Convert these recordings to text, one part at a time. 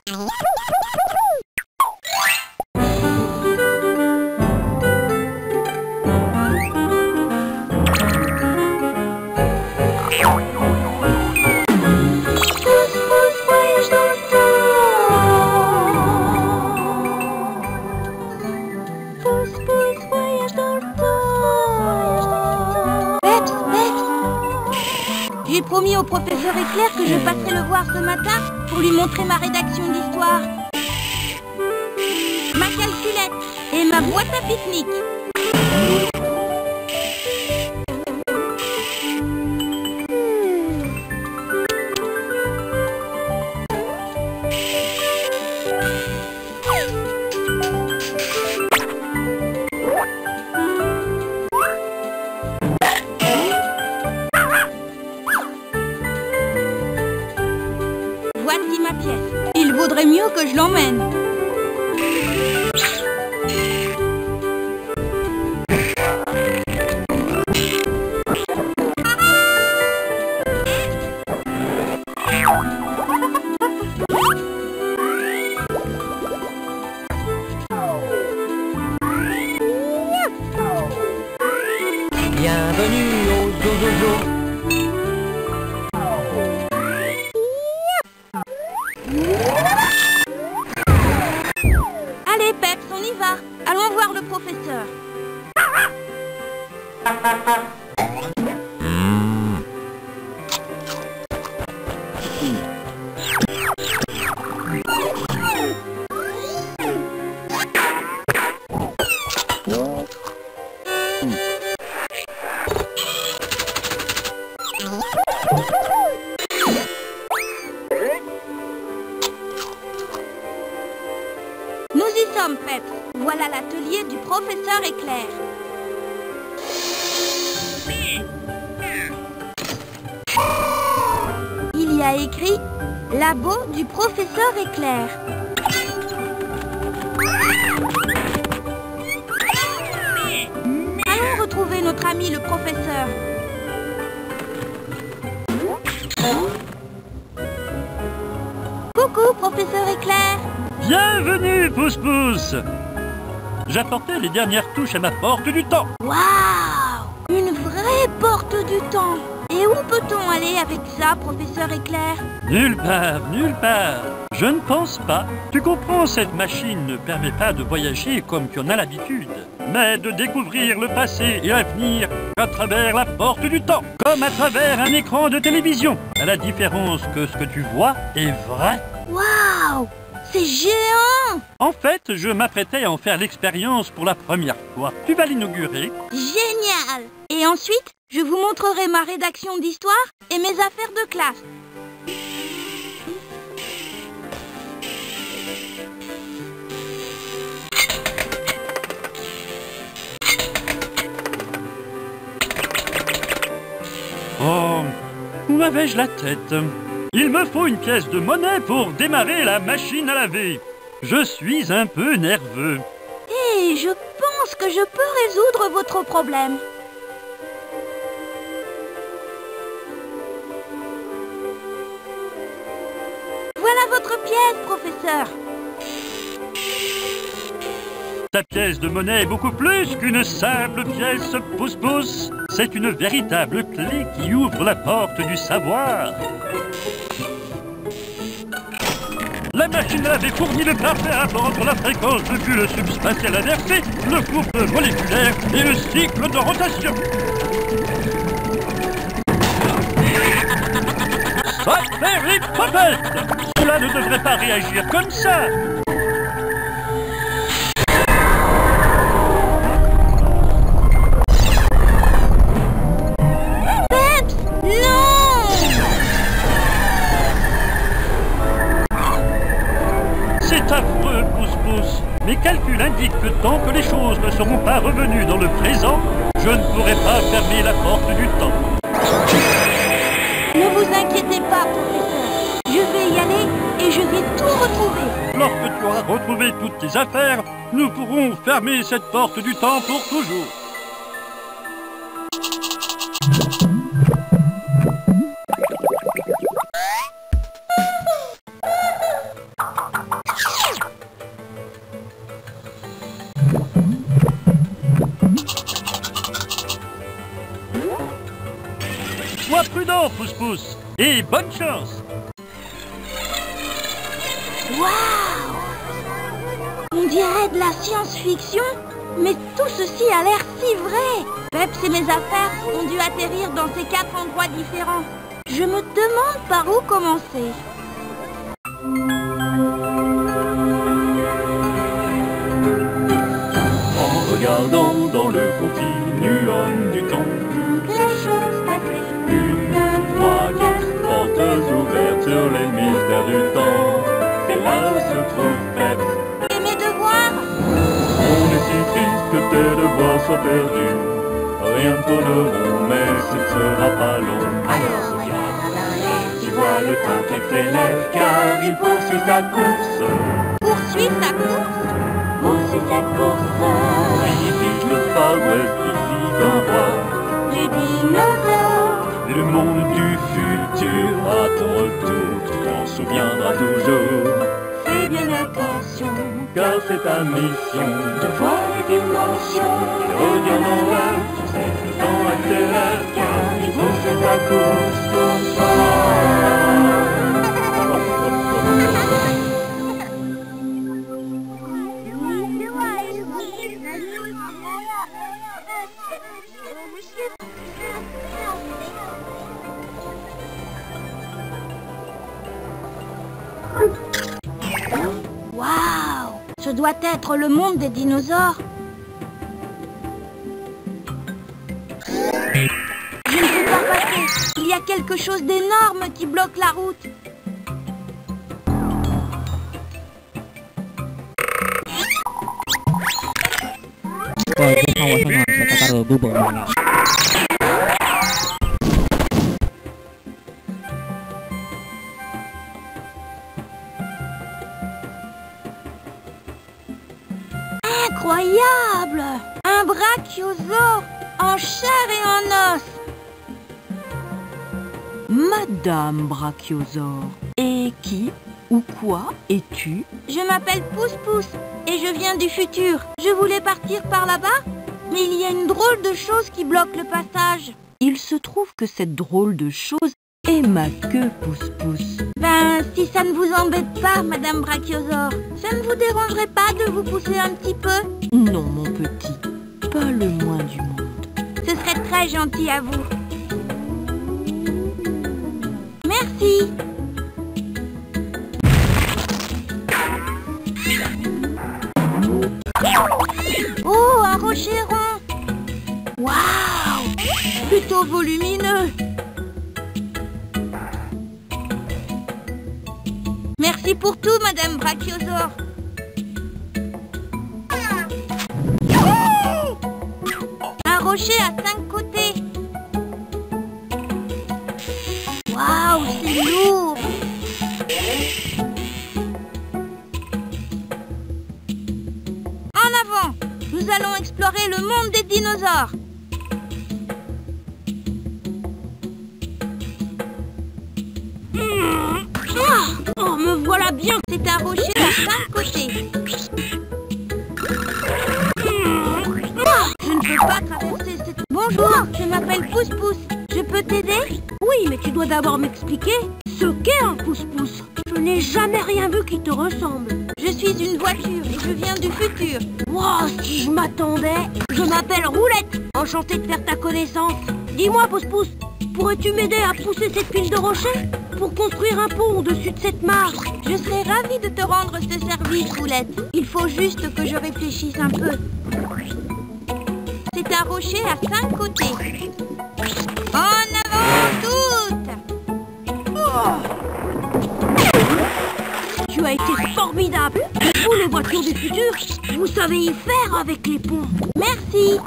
J'ai promis au professeur Éclair que je passerai le voir ce matin pour lui montrer ma rédaction d'histoire. Ma calculette et ma boîte à pique-nique. Voici ma pièce. Il vaudrait mieux que je l'emmène. Bienvenue au Zozozo. Allez, Peps, on y va. Allons voir le professeur. Nous y sommes, Peps. Voilà l'atelier du professeur Éclair. Il y a écrit « Labo du professeur Éclair ». Allons retrouver notre ami le professeur. Coucou, professeur Éclair. Bienvenue, Pousse-Pousse. J'apportais les dernières touches à ma porte du temps. Waouh! Une vraie porte du temps. Et où peut-on aller avec ça, professeur Éclair? Nulle part, nulle part. Je ne pense pas. Tu comprends, cette machine ne permet pas de voyager comme tu en as l'habitude, mais de découvrir le passé et l'avenir à travers la porte du temps, comme à travers un écran de télévision, à la différence que ce que tu vois est vrai. Waouh! C'est géant! En fait, je m'apprêtais à en faire l'expérience pour la première fois. Tu vas l'inaugurer. Génial! Et ensuite, je vous montrerai ma rédaction d'histoire et mes affaires de classe. Oh, où avais-je la tête? Il me faut une pièce de monnaie pour démarrer la machine à laver. Je suis un peu nerveux. Et je pense que je peux résoudre votre problème. Voilà votre pièce, professeur. Ta pièce de monnaie est beaucoup plus qu'une simple pièce pouce-pouce. C'est une véritable clé qui ouvre la porte du savoir. La machine à laver fournit le parfait rapport entre la fréquence de bulle subspatiale inversée, le couple moléculaire et le cycle de rotation. Ça fait ripopette! Cela ne devrait pas réagir comme ça. Peps, non! C'est affreux, Pouce-Pouce. Mes calculs indiquent que tant que les choses ne seront pas revenues dans le présent, je ne pourrai pas fermer la porte du temps. Ne vous inquiétez pas, professeur. Je vais y aller et je vais tout retrouver. Lorsque tu auras retrouvé toutes tes affaires, nous pourrons fermer cette porte du temps pour toujours. Pousse-Pousse. Et bonne chance. Waouh! On dirait de la science-fiction, mais tout ceci a l'air si vrai. Peps et mes affaires ont dû atterrir dans ces 4 endroits différents. Je me demande par où commencer. En regardant dans le continuum du temps, toutes les choses t'atteignent. 1, 2, 3, 4 portes ouvertes sur les mystères du temps. Et là se trouve Peps. Et mes devoirs? On est si triste que tes devoirs soient perdus. Rien ne tourneront, mais ce ne sera pas long. Alors regarde, tu vois le temps qui s'élève, car il poursuit sa course. Poursuivre sa course? Poursuit sa course. Il vise le Far West d'ici d'en bas. Les dinosaures. Le monde du futur à ton retour, tu t'en souviendras toujours. Fais bien attention, Car c'est ta mission de voir les dimensions. Et reviens dans l'heure, tu sais que le temps accélère, car il poursuit sa course pour toi. Waouh! Ce doit être le monde des dinosaures. Je ne peux pas passer. Il y a quelque chose d'énorme qui bloque la route. Incroyable! Un brachiosaure en chair et en os. Madame Brachiosaure, et qui ou quoi es-tu? Je m'appelle Pousse-Pousse et je viens du futur. Je voulais partir par là-bas, mais il y a une drôle de chose qui bloque le passage. Il se trouve que cette drôle de chose est ma queue, Pousse-Pousse. Ben, si ça ne vous embête pas, Madame Brachiosaure, ça ne vous dérangerait pas de vous pousser un petit peu? Non, mon petit, pas le moins du monde. Ce serait très gentil à vous. Merci. Oh, un rocher rond. Waouh! Plutôt volumineux. Merci pour tout, Madame Brachiosaure. Un rocher à 5 côtés. Waouh, c'est lourd. En avant, nous allons explorer le monde des dinosaures. Oh, me voilà bien. C'est un rocher à 5 côtés. Je ne peux pas traverser cette... Bonjour, je m'appelle Pousse-Pousse. Je peux t'aider? Oui, mais tu dois d'abord m'expliquer ce qu'est un pousse-pousse. Je n'ai jamais rien vu qui te ressemble. Je suis une voiture et je viens du futur. Wow, si je m'attendais. Je m'appelle Roulette. Enchantée de faire ta connaissance. Dis-moi, Pousse-Pousse, pourrais-tu m'aider à pousser cette pile de rochers pour construire un pont au-dessus de cette mare? Je serais ravie de te rendre ce service, Roulette. Il faut juste que je réfléchisse un peu. C'est un rocher à 5 côtés. En avant toutes! Tu as été formidable. Vous, les voitures du futur, vous savez y faire avec les ponts. Merci.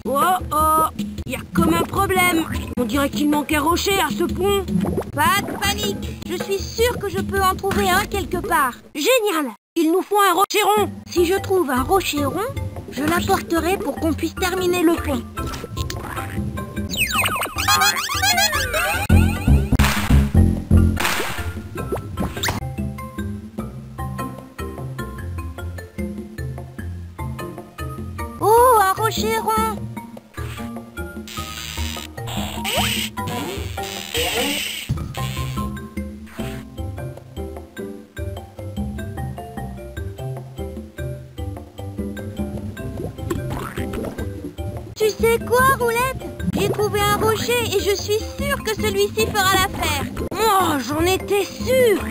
Oh oh, il y a comme un problème. On dirait qu'il manque un rocher à ce pont. Pas de panique. Je suis sûre que je peux en trouver un quelque part. Génial. Il nous faut un rocher rond. Si je trouve un rocher rond, je l'apporterai pour qu'on puisse terminer le pont. Oh, un rocher rond. sais quoi, Roulette? J'ai trouvé un rocher et je suis sûre que celui-ci fera l'affaire. Oh, j'en étais sûre.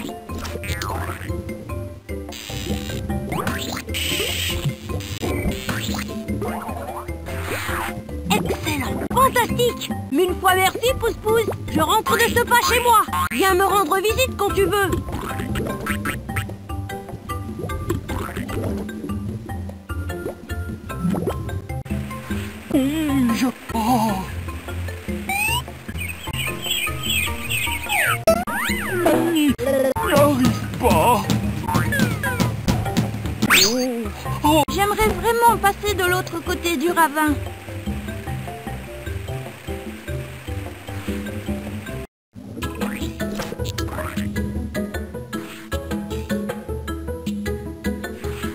Excellent, fantastique. Mille fois merci, Pousse-Pousse. Je rentre de ce pas chez moi. Viens me rendre visite quand tu veux. J'arrive pas. J'aimerais vraiment passer de l'autre côté du ravin.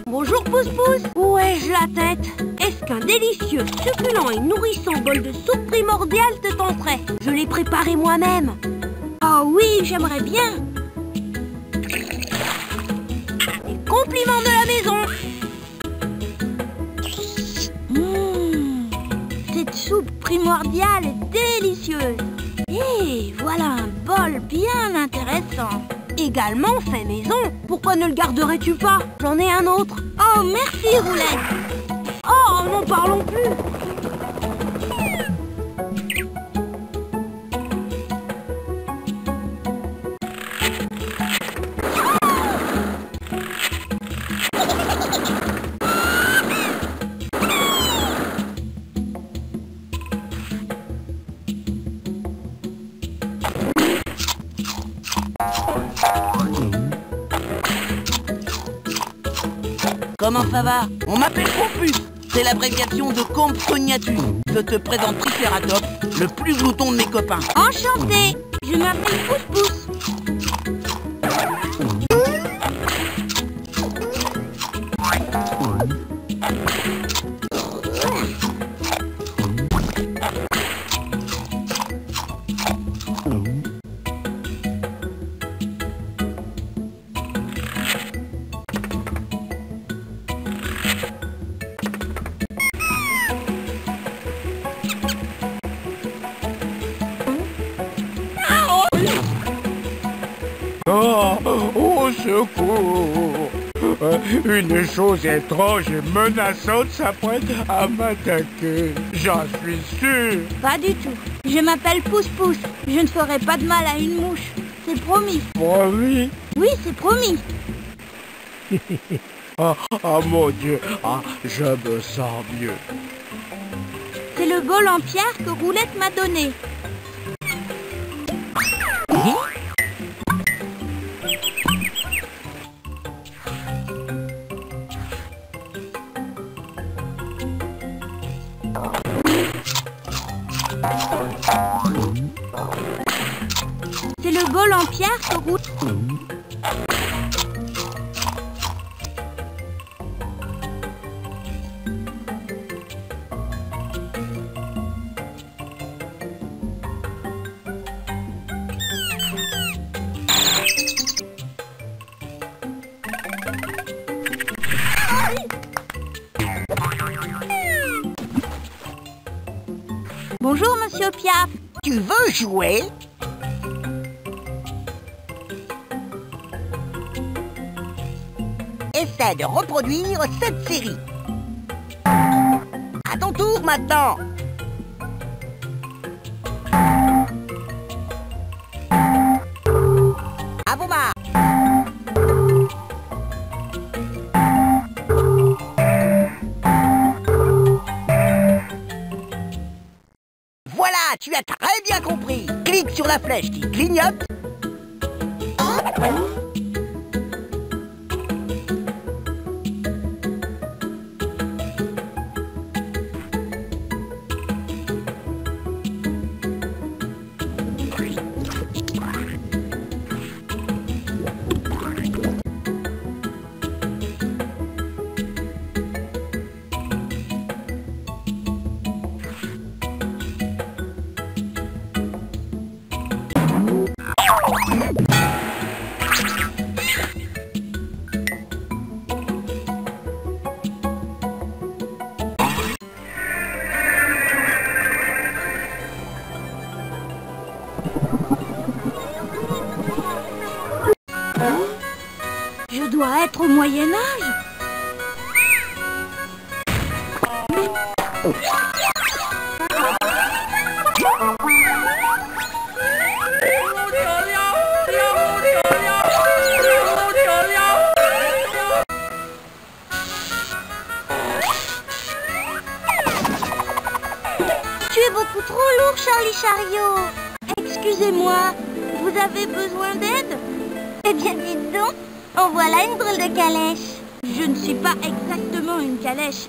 Bonjour Pousse-Pousse. Où ai-je la tête? Est-ce qu'un délicieux, succulent et nourrissant bol de soupe primordiale te tenterait? Je l'ai préparé moi-même. Oh oui, j'aimerais bien. Les compliments de la maison. Cette soupe primordiale est délicieuse. Et voilà un bol bien intéressant. Également fait maison. Pourquoi ne le garderais-tu pas? J'en ai un autre. Oh, merci Roulette. Oh, n'en parlons plus. Comment ça va? On m'appelle Confus. C'est l'abréviation de Compsognathus. Je te présente Triceratops, le plus glouton de mes copains. Enchanté. Je m'appelle Pousse-Pousse. Oh, au secours! Une chose étrange et menaçante s'apprête à m'attaquer. J'en suis sûr. Pas du tout. Je m'appelle Pousse-Pousse. Je ne ferai pas de mal à une mouche. C'est promis. Promis? Oui, c'est promis. Ah, mon Dieu, je me sens mieux. C'est le bol en pierre que Roulette m'a donné. C'est le bol en pierre que Roulette... Bonjour, Monsieur Piaf. Tu veux jouer? Essaie de reproduire cette série. À ton tour maintenant. Abouma. Voilà, tu as très bien compris. Clique sur la flèche qui clignote. doit être au Moyen-Âge. Tu es beaucoup trop lourd, Charlie Chariot. Excusez-moi, vous avez besoin d'aide? Eh bien, dites donc, en voilà une drôle de calèche. Je ne suis pas exactement une calèche.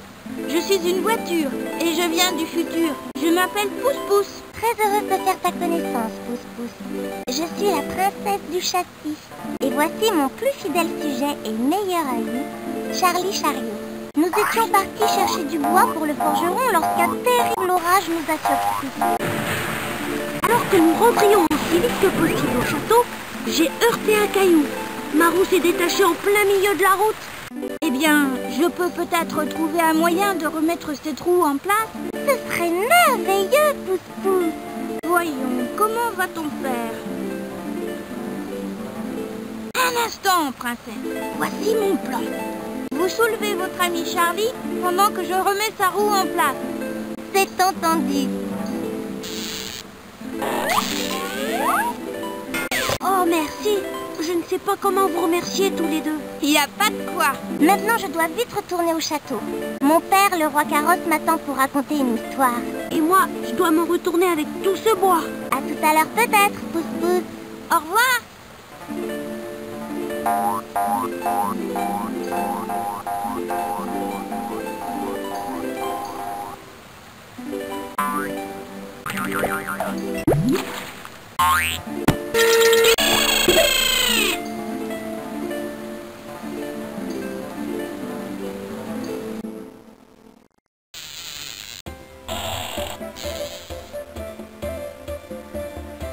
Je suis une voiture et je viens du futur. Je m'appelle Pousse-Pousse. Très heureuse de faire ta connaissance, Pousse-Pousse. Je suis la princesse du châssis. Et voici mon plus fidèle sujet et meilleur ami, Charlie Chariot. Nous étions partis chercher du bois pour le forgeron lorsqu'un terrible orage nous a surpris. Alors que nous rentrions aussi vite que possible au château, j'ai heurté un caillou. Ma roue s'est détachée en plein milieu de la route. Eh bien, je peux peut-être trouver un moyen de remettre cette roue en place. Ce serait merveilleux, Pousse-Pousse. Voyons, comment va-t-on faire? Un instant, princesse. Voici mon plan. Vous soulevez votre ami Charlie pendant que je remets sa roue en place. C'est entendu. Oh, merci. Je ne sais pas comment vous remercier tous les deux. Il n'y a pas de quoi. Maintenant, je dois vite retourner au château. Mon père, le roi Carrosse, m'attend pour raconter une histoire. Et moi, je dois m'en retourner avec tout ce bois. À tout à l'heure peut-être, Pousse-Pousse. Au revoir.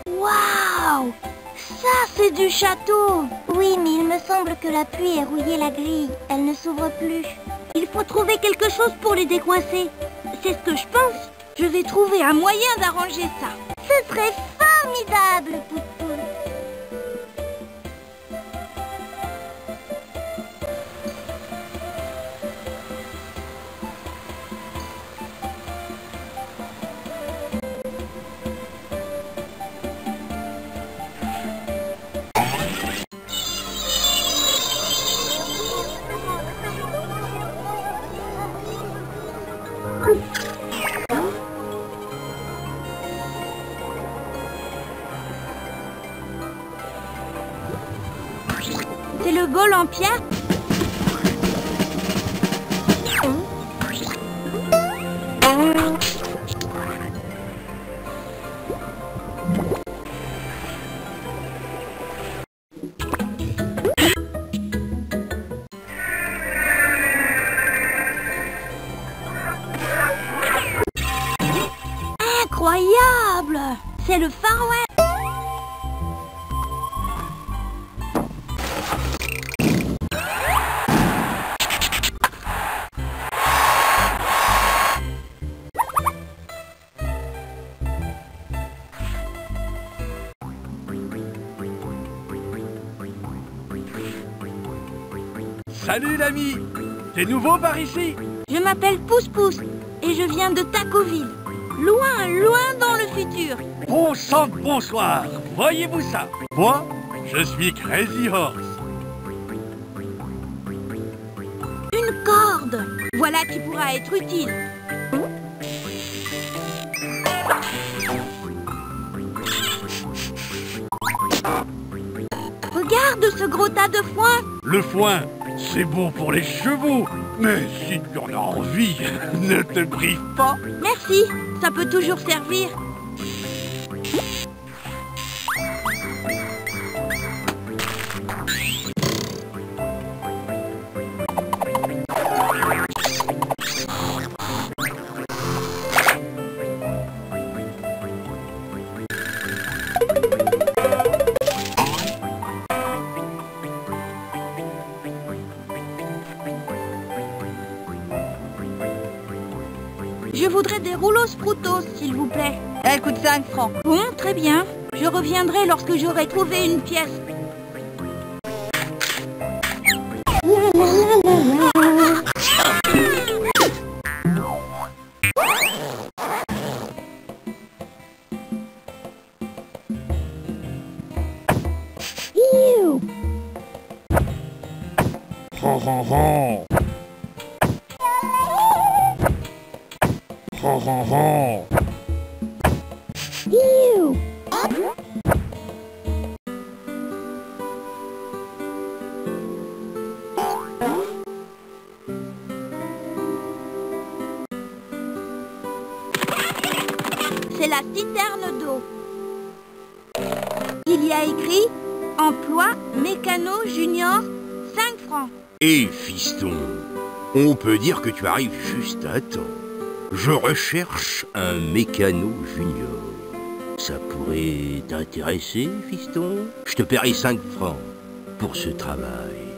Waouh! Ça, c'est du château! Oui, mais il me semble que la pluie ait rouillé la grille. Elle ne s'ouvre plus. Il faut trouver quelque chose pour les décoincer. C'est ce que je pense. Je vais trouver un moyen d'arranger ça. Ce serait formidable, Pousse-Pousse. C'est le bol en pierre. Incroyable! C'est le Far West. Salut l'ami! T'es nouveau par ici? Je m'appelle Pousse-Pousse et je viens de Tacoville. Loin, loin dans le futur. Bon sang de bonsoir! Voyez-vous ça? Moi, je suis Crazy Horse. Une corde. Voilà qui pourra être utile. Regarde ce gros tas de foin. Le foin, c'est bon pour les chevaux. Mais si tu en as envie, ne te prive pas. Merci, ça peut toujours servir. Je voudrais des rouleaux Sproutos, s'il vous plaît. Elle coûte 5 francs. Bon, très bien. Je reviendrai lorsque j'aurai trouvé une pièce. Ha ha ha. Ha ha ha. C'est la citerne d'eau. Il y a écrit emploi mécano junior 5 francs. Et fiston, on peut dire que tu arrives juste à temps. Je recherche un mécano junior. Ça pourrait t'intéresser, fiston? Je te paierai 5 francs pour ce travail.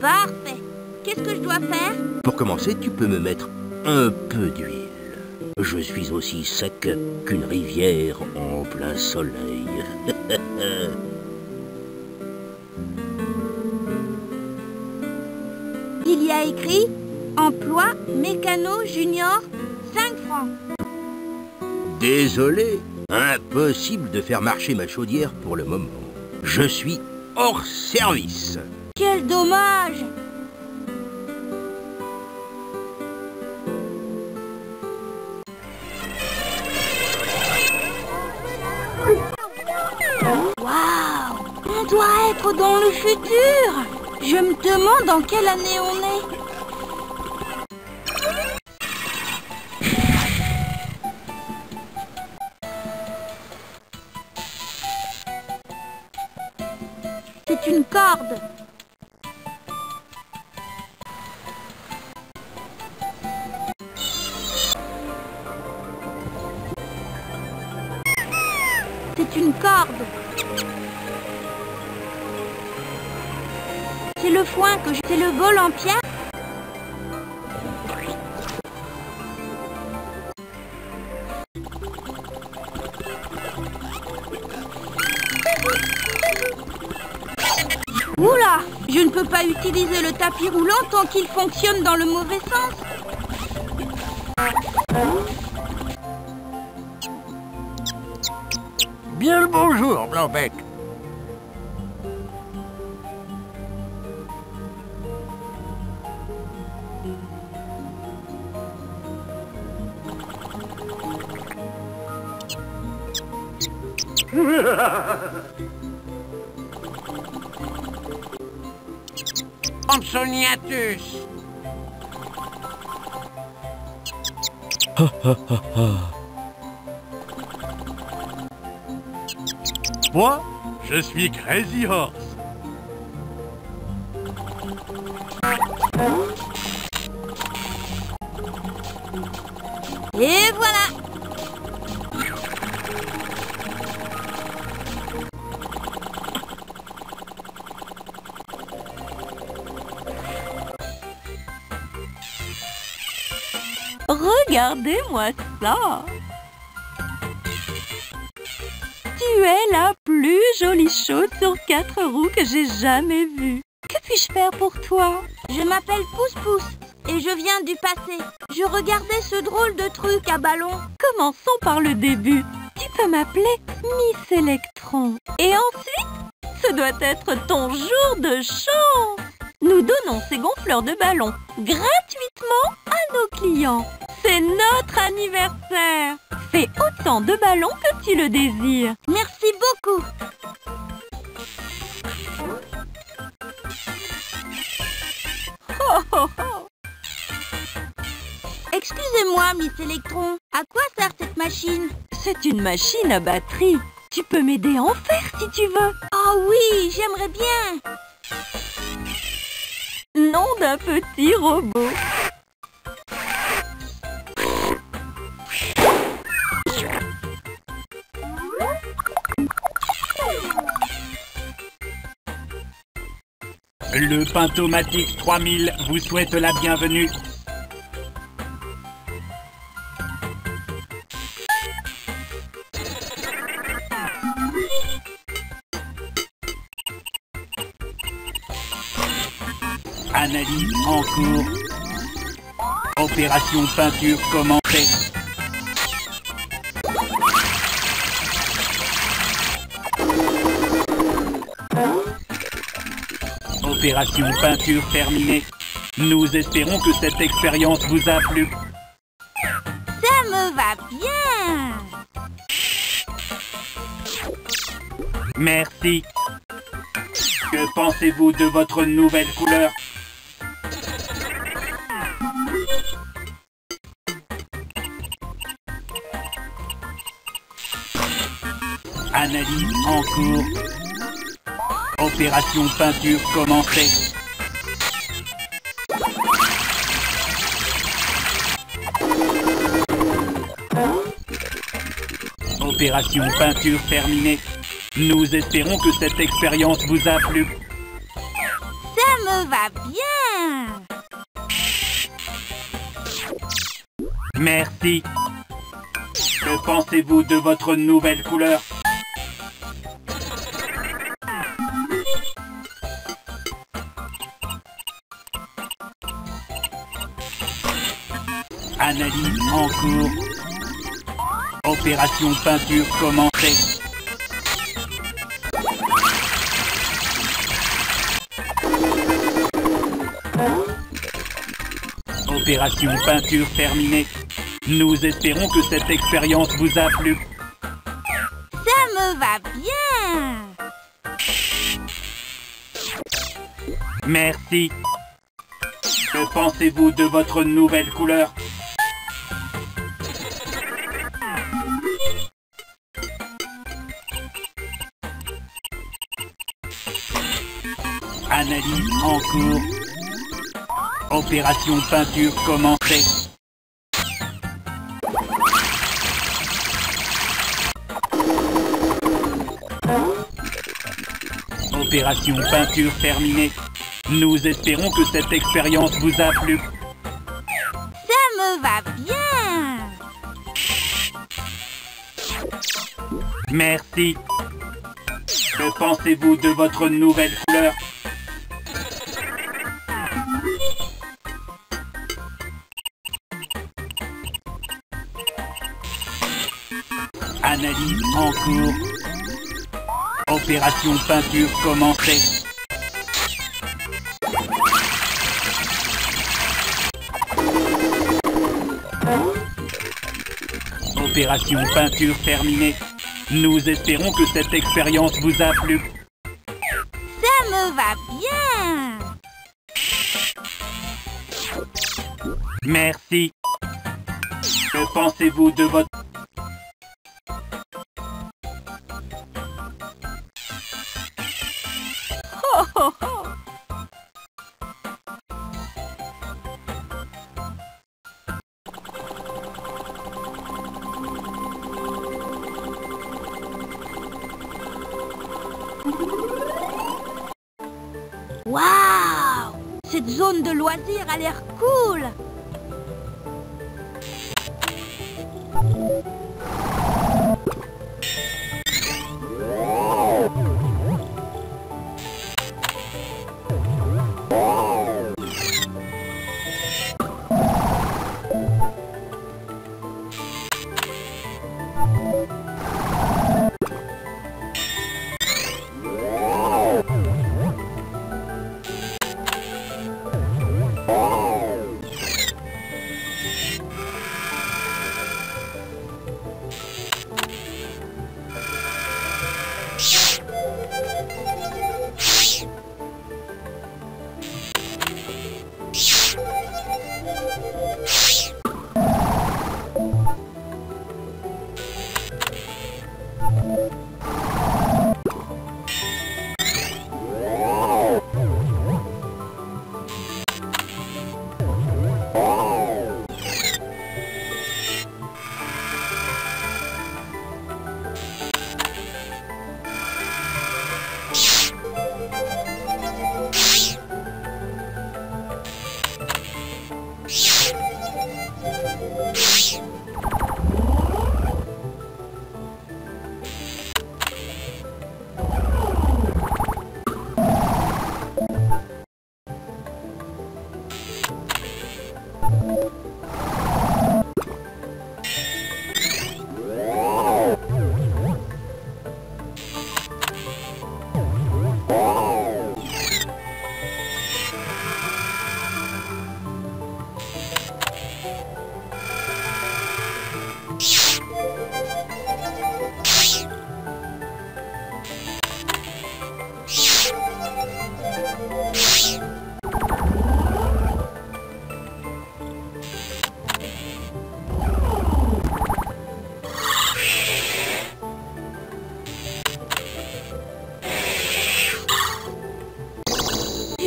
Parfait. Qu'est-ce que je dois faire? Pour commencer, tu peux me mettre un peu d'huile. Je suis aussi sec qu'une rivière en plein soleil. Il y a écrit emploi mécano junior 5 francs. Désolé, impossible de faire marcher ma chaudière pour le moment. Je suis hors service. Quel dommage! Waouh! On doit être dans le futur! Je me demande en quelle année on est. C'est une corde. C'est une corde. C'est le foin que je... C'est le bol en pierre. Oula! Je ne peux pas utiliser le tapis roulant tant qu'il fonctionne dans le mauvais sens. Bien le bonjour, Blanc-Bec. Compsognathus. Moi, je suis Crazy Horse. Et voilà! Regardez-moi ça. Tu es la plus jolie chose sur 4 roues que j'ai jamais vue. Que puis-je faire pour toi? Je m'appelle Pouce-Pouce et je viens du passé. Je regardais ce drôle de truc à ballon. Commençons par le début. Tu peux m'appeler Miss Electron. Et ensuite, ce doit être ton jour de chance. Nous donnons ces gonfleurs de ballons gratuitement à nos clients. C'est notre anniversaire. Fais autant de ballons que tu le désires. Merci beaucoup. Oh, oh, oh. Excusez-moi, Miss Electron. À quoi sert cette machine? C'est une machine à batterie. Tu peux m'aider à en faire si tu veux. Oh oui, j'aimerais bien. Nom d'un petit robot. Le Pintomatic 3000 vous souhaite la bienvenue. Analyse en cours. Opération peinture commencée. Opération peinture terminée. Nous espérons que cette expérience vous a plu. Ça me va bien. Merci. Que pensez-vous de votre nouvelle couleur? Analyse en cours. Opération peinture commencée. Opération peinture terminée. Nous espérons que cette expérience vous a plu. Ça me va bien. Merci. Que pensez-vous de votre nouvelle couleur? Analyse en cours. Opération peinture commencée. Opération peinture terminée. Nous espérons que cette expérience vous a plu. Ça me va bien. Merci. Que pensez-vous de votre nouvelle couleur? Analyse en cours. Opération peinture commencée. Opération peinture terminée. Nous espérons que cette expérience vous a plu. Ça me va bien. Merci. Que pensez-vous de votre nouvelle couleur? Analyse en cours. Opération peinture commencée. Opération peinture terminée. Nous espérons que cette expérience vous a plu. Ça me va bien. Merci. Que pensez-vous de votre... Oh, oh, oh. Waouh! Cette zone de loisirs a l'air cool.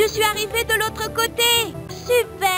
suis arrivée de l'autre côté. Super!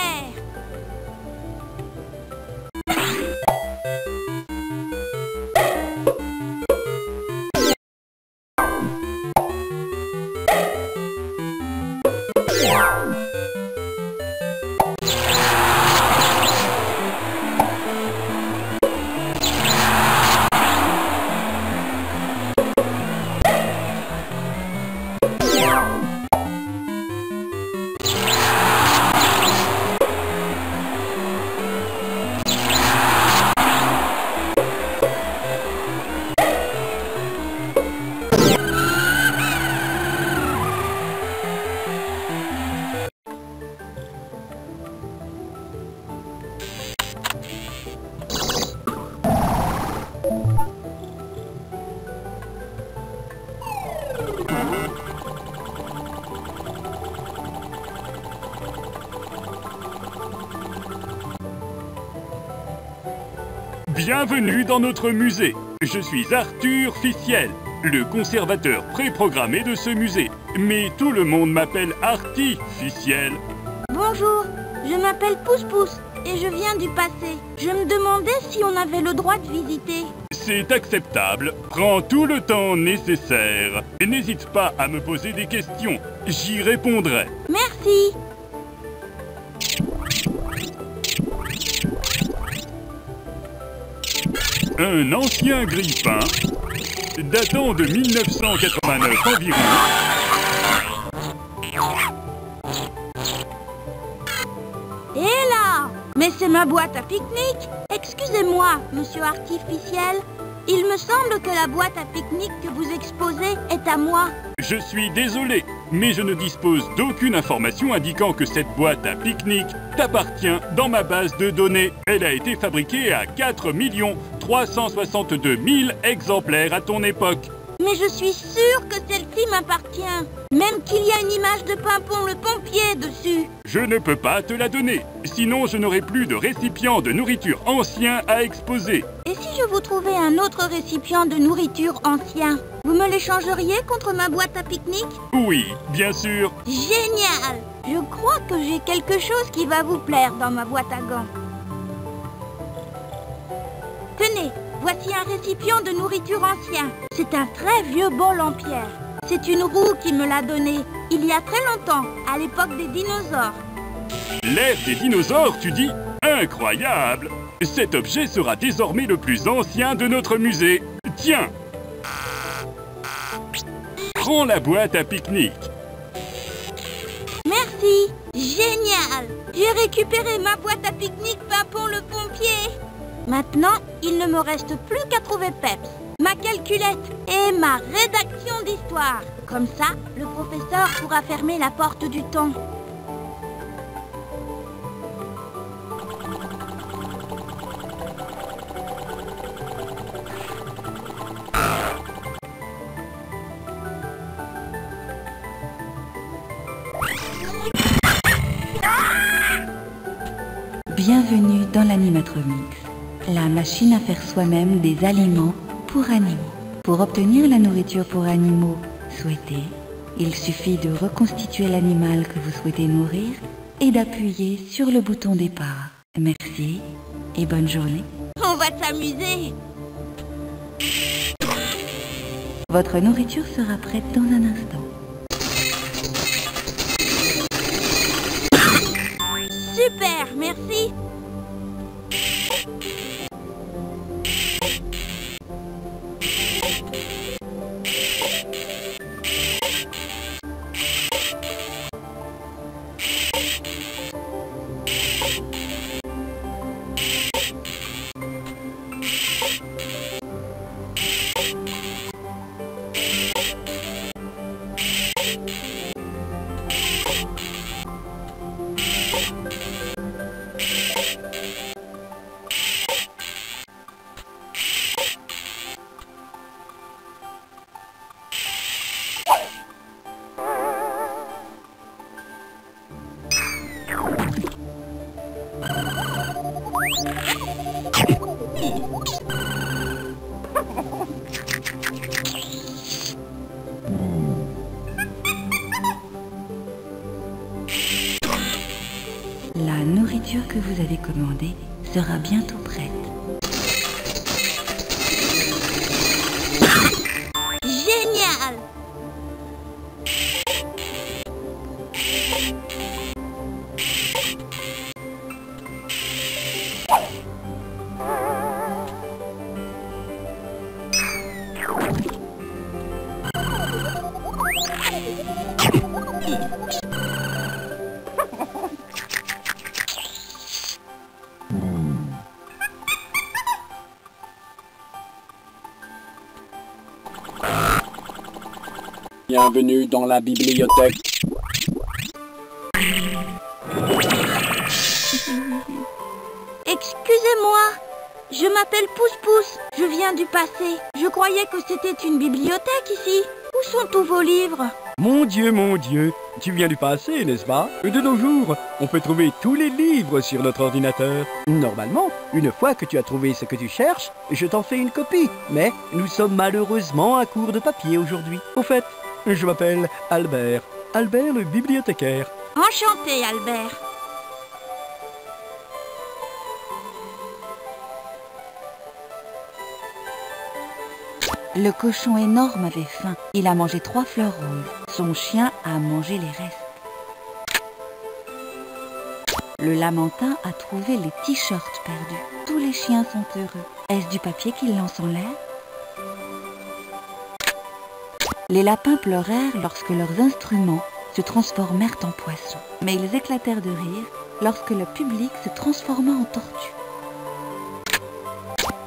Bienvenue dans notre musée. Je suis Arthur Ficiel, le conservateur préprogrammé de ce musée. Mais tout le monde m'appelle Arty Ficiel. Bonjour, je m'appelle Pouce-Pouce et je viens du passé. Je me demandais si on avait le droit de visiter. C'est acceptable. Prends tout le temps nécessaire. Et n'hésite pas à me poser des questions. J'y répondrai. Merci. Un ancien grille-pain, datant de 1989 environ. Et là! Mais c'est ma boîte à pique-nique! Excusez-moi, monsieur Artificiel. Il me semble que la boîte à pique-nique que vous exposez est à moi. Je suis désolé, mais je ne dispose d'aucune information indiquant que cette boîte à pique-nique t'appartient dans ma base de données. Elle a été fabriquée à 4 362 000 exemplaires à ton époque. Mais je suis sûre que celle-ci m'appartient. Même qu'il y a une image de Pimpon le pompier dessus. Je ne peux pas te la donner. Sinon, je n'aurai plus de récipient de nourriture ancien à exposer. Et si je vous trouvais un autre récipient de nourriture ancien, vous me l'échangeriez contre ma boîte à pique-nique? Oui, bien sûr. Génial! Je crois que j'ai quelque chose qui va vous plaire dans ma boîte à gants. Tenez, voici un récipient de nourriture ancien. C'est un très vieux bol en pierre. C'est une roue qui me l'a donné, il y a très longtemps, à l'époque des dinosaures. L'ère des dinosaures, tu dis? Incroyable! Cet objet sera désormais le plus ancien de notre musée. Tiens! Prends la boîte à pique-nique. Merci! Génial! J'ai récupéré ma boîte à pique-nique Pimpon le pompier. Maintenant, il ne me reste plus qu'à trouver Peps, ma calculette et ma rédaction d'histoire. Comme ça, le professeur pourra fermer la porte du temps. Bienvenue dans l'Animatromix, la machine à faire soi-même des aliments pour animaux. Pour obtenir la nourriture pour animaux souhaitée, il suffit de reconstituer l'animal que vous souhaitez nourrir et d'appuyer sur le bouton départ. Merci et bonne journée. On va s'amuser! Votre nourriture sera prête dans un instant. Super, merci! La nourriture que vous avez commandée sera bientôt prête. Génial! Bienvenue dans la bibliothèque. Excusez-moi, je m'appelle Pouce-Pouce, je viens du passé. Je croyais que c'était une bibliothèque ici. Où sont tous vos livres? Mon Dieu, tu viens du passé, n'est-ce pas? De nos jours, on peut trouver tous les livres sur notre ordinateur. Normalement, une fois que tu as trouvé ce que tu cherches, je t'en fais une copie. Mais nous sommes malheureusement à court de papier aujourd'hui. Au fait, je m'appelle Albert. Albert le bibliothécaire. Enchanté, Albert. Le cochon énorme avait faim. Il a mangé 3 fleurs roses. Son chien a mangé les restes. Le lamentin a trouvé les t-shirts perdus. Tous les chiens sont heureux. Est-ce du papier qu'ils lancent en l'air? Les lapins pleurèrent lorsque leurs instruments se transformèrent en poissons. Mais ils éclatèrent de rire lorsque le public se transforma en tortue.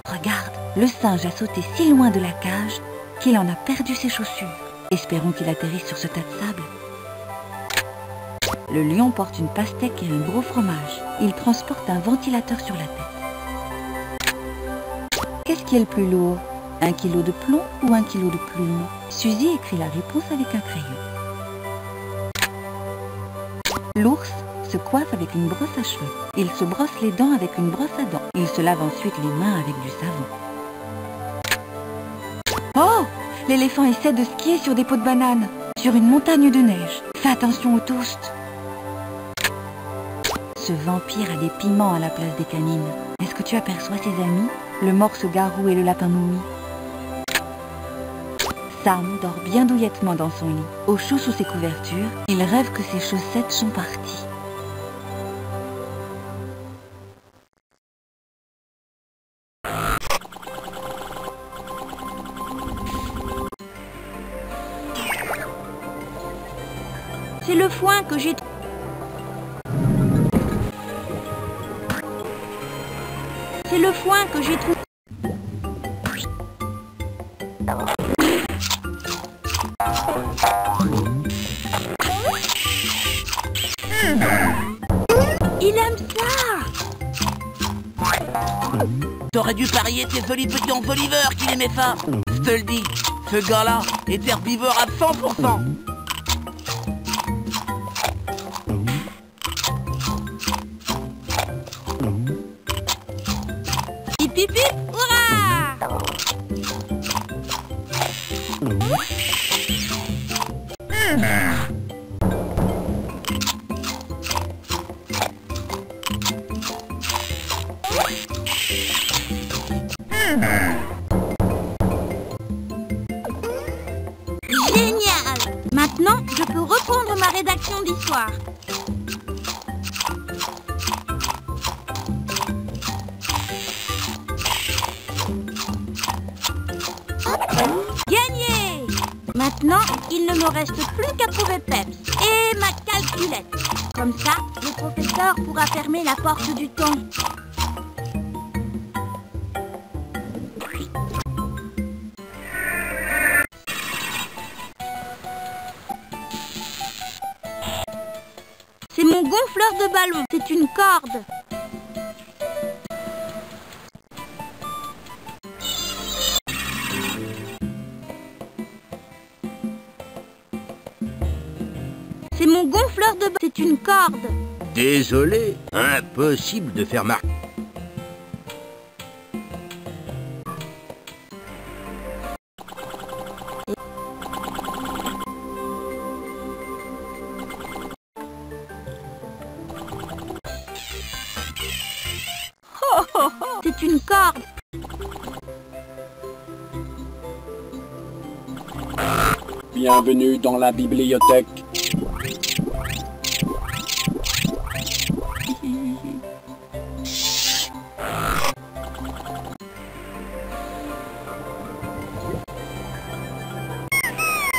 Regarde, le singe a sauté si loin de la cage qu'il en a perdu ses chaussures. Espérons qu'il atterrisse sur ce tas de sable. Le lion porte une pastèque et un gros fromage. Il transporte un ventilateur sur la tête. Qu'est-ce qui est le plus lourd? 1 kilo de plomb ou 1 kilo de plumes? Suzy écrit la réponse avec un crayon. L'ours se coiffe avec une brosse à cheveux. Il se brosse les dents avec une brosse à dents. Il se lave ensuite les mains avec du savon. Oh! L'éléphant essaie de skier sur des pots de bananes, sur une montagne de neige. Fais attention au toast. Ce vampire a des piments à la place des canines. Est-ce que tu aperçois ses amis? Le morse-garou et le lapin moumi. Sam dort bien douillettement dans son lit. Au chaud sous ses couvertures, il rêve que ses chaussettes sont parties. C'est le foin que j'ai... C'est le foin que j'ai trouvé. Il aime ça. T'aurais dû parier tes jolis petits enjoliveurs qu'il aimait ça. Je te le dis, ce gars-là est herbivore à 100%. Hip hip hip, hurrah! Génial! Maintenant, je peux reprendre ma rédaction d'histoire. Gagné! Maintenant, il ne me reste plus qu'à trouver Peps et ma calculette. Comme ça, le professeur pourra fermer la porte du temps. C'est mon gonfleur de ballon. C'est une corde. C'est mon gonfleur de ballon. C'est une corde. Désolé, impossible de faire marquer. c'est une corde. Bienvenue dans la bibliothèque.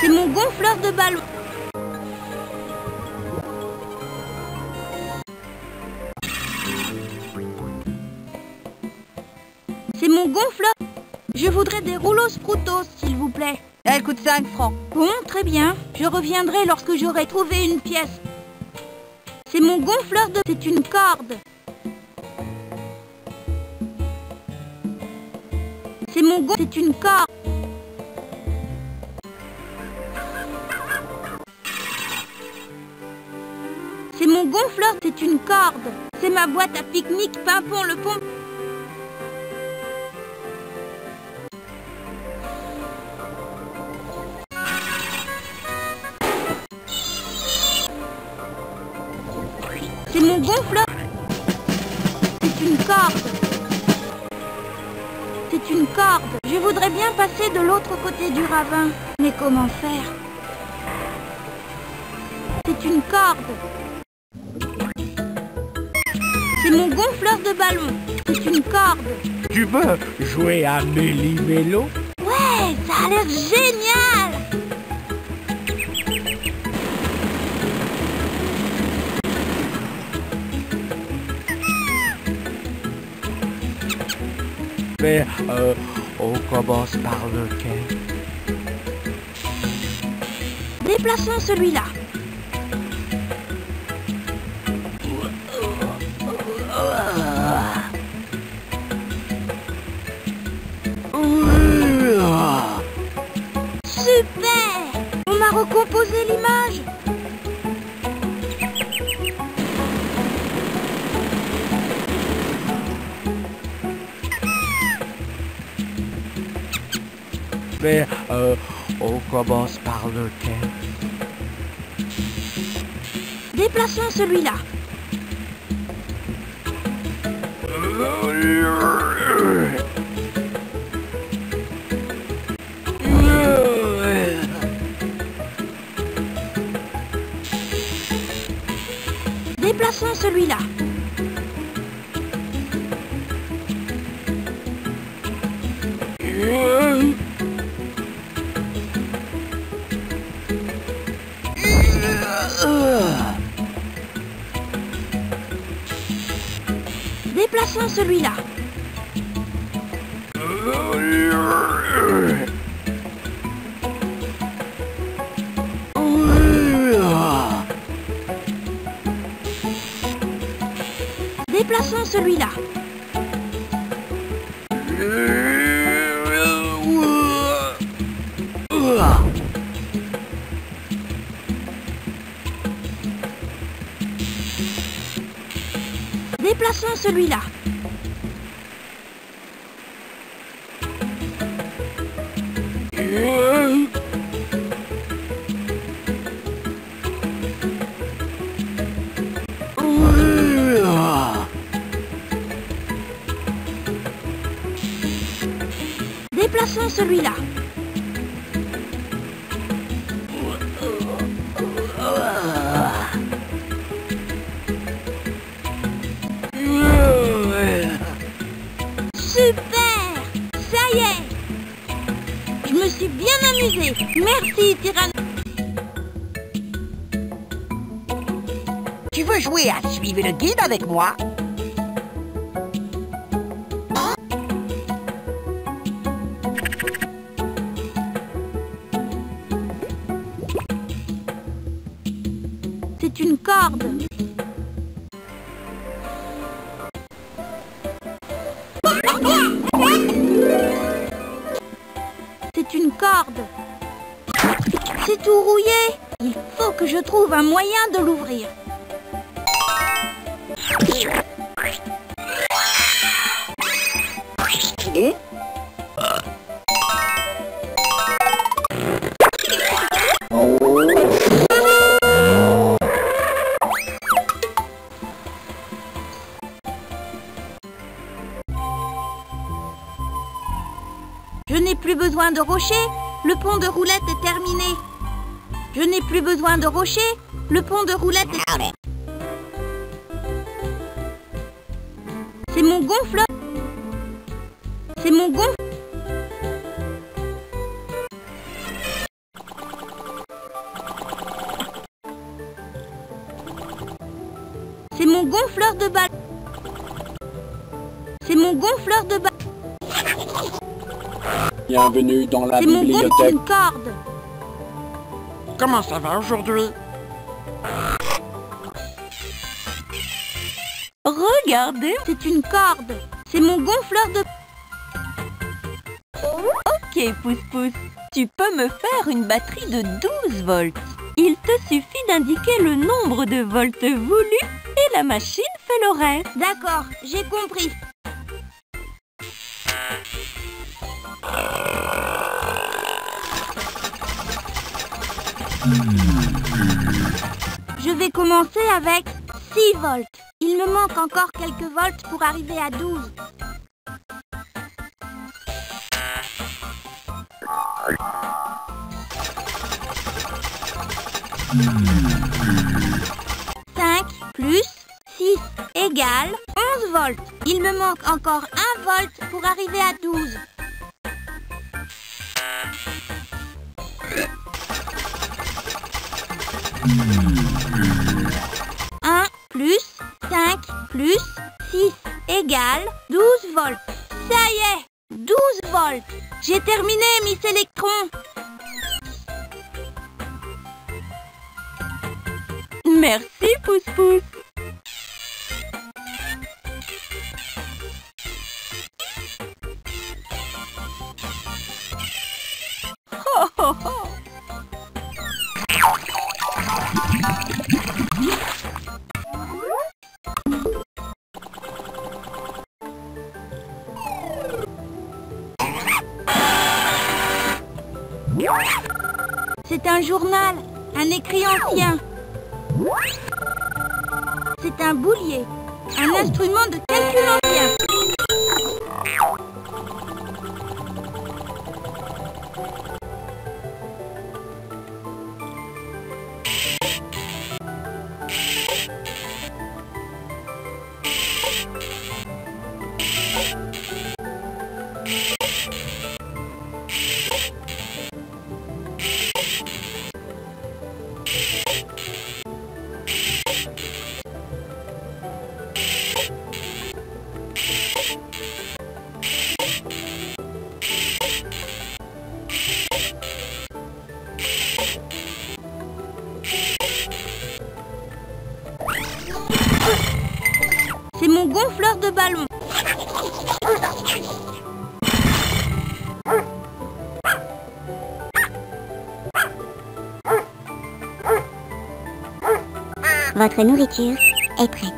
C'est mon gonfleur de ballon. C'est mon gonfleur. Je voudrais des rouleaux Sproutos, s'il vous plaît. Elle coûte 5 francs. Bon, très bien. Je reviendrai lorsque j'aurai trouvé une pièce. C'est mon gonfleur de... C'est une corde. C'est mon gonfleur... C'est une corde. C'est mon gonfleur, c'est une corde. C'est ma boîte à pique-nique Pimpon le pont. C'est mon gonfleur. C'est une corde. C'est une corde. Je voudrais bien passer de l'autre côté du ravin. Mais comment faire? C'est une corde. C'est mon gonfleur de ballon. C'est une corde. Tu veux jouer à Méli-Mélo? Ouais, ça a l'air génial. Mais, on commence par lequel? Déplaçons celui-là. Super! On a recomposé l'image. Mais, on commence par lequel? Déplaçons celui-là. Déplaçons celui-là. Déplaçons celui-là. Déplaçons celui-là. Déplaçons celui-là. Déplaçons celui-là. Super! Ça y est! Je me suis bien amusée. Merci, Tyrann. Tu veux jouer à suivre le guide avec moi? C'est une corde. C'est une corde. C'est tout rouillé. Il faut que je trouve un moyen de l'ouvrir. besoin de rochers. Le pont de roulette est terminé. Je n'ai plus besoin de rochers. Le pont de roulette est terminé. C'est mon gonfleur. C'est mon gonfleur. C'est mon gonfleur de ballon. C'est mon gonfleur de ballon. Bienvenue dans la C'est mon bibliothèque. gonfleur une corde. Comment ça va aujourd'hui? Regardez. C'est une corde. C'est mon gonfleur de... Ok, Pousse-Pousse. Tu peux me faire une batterie de 12 volts. Il te suffit d'indiquer le nombre de volts voulu et la machine fait le reste. D'accord, j'ai compris. Je vais commencer avec 6 volts. Il me manque encore quelques volts pour arriver à 12. « 5 plus 6 égale 11 volts. Il me manque encore 1 volt pour arriver à 12. « 1 plus 5 plus 6 égale 12 volts. Ça y est, 12 volts. J'ai terminé, Miss Electron. Merci, Pousse-Pousse. Oh, oh, oh. C'est un journal, un écrit ancien. C'est un boulier, un instrument de calcul ancien. C'est mon gonfleur de ballon. Votre nourriture est prête.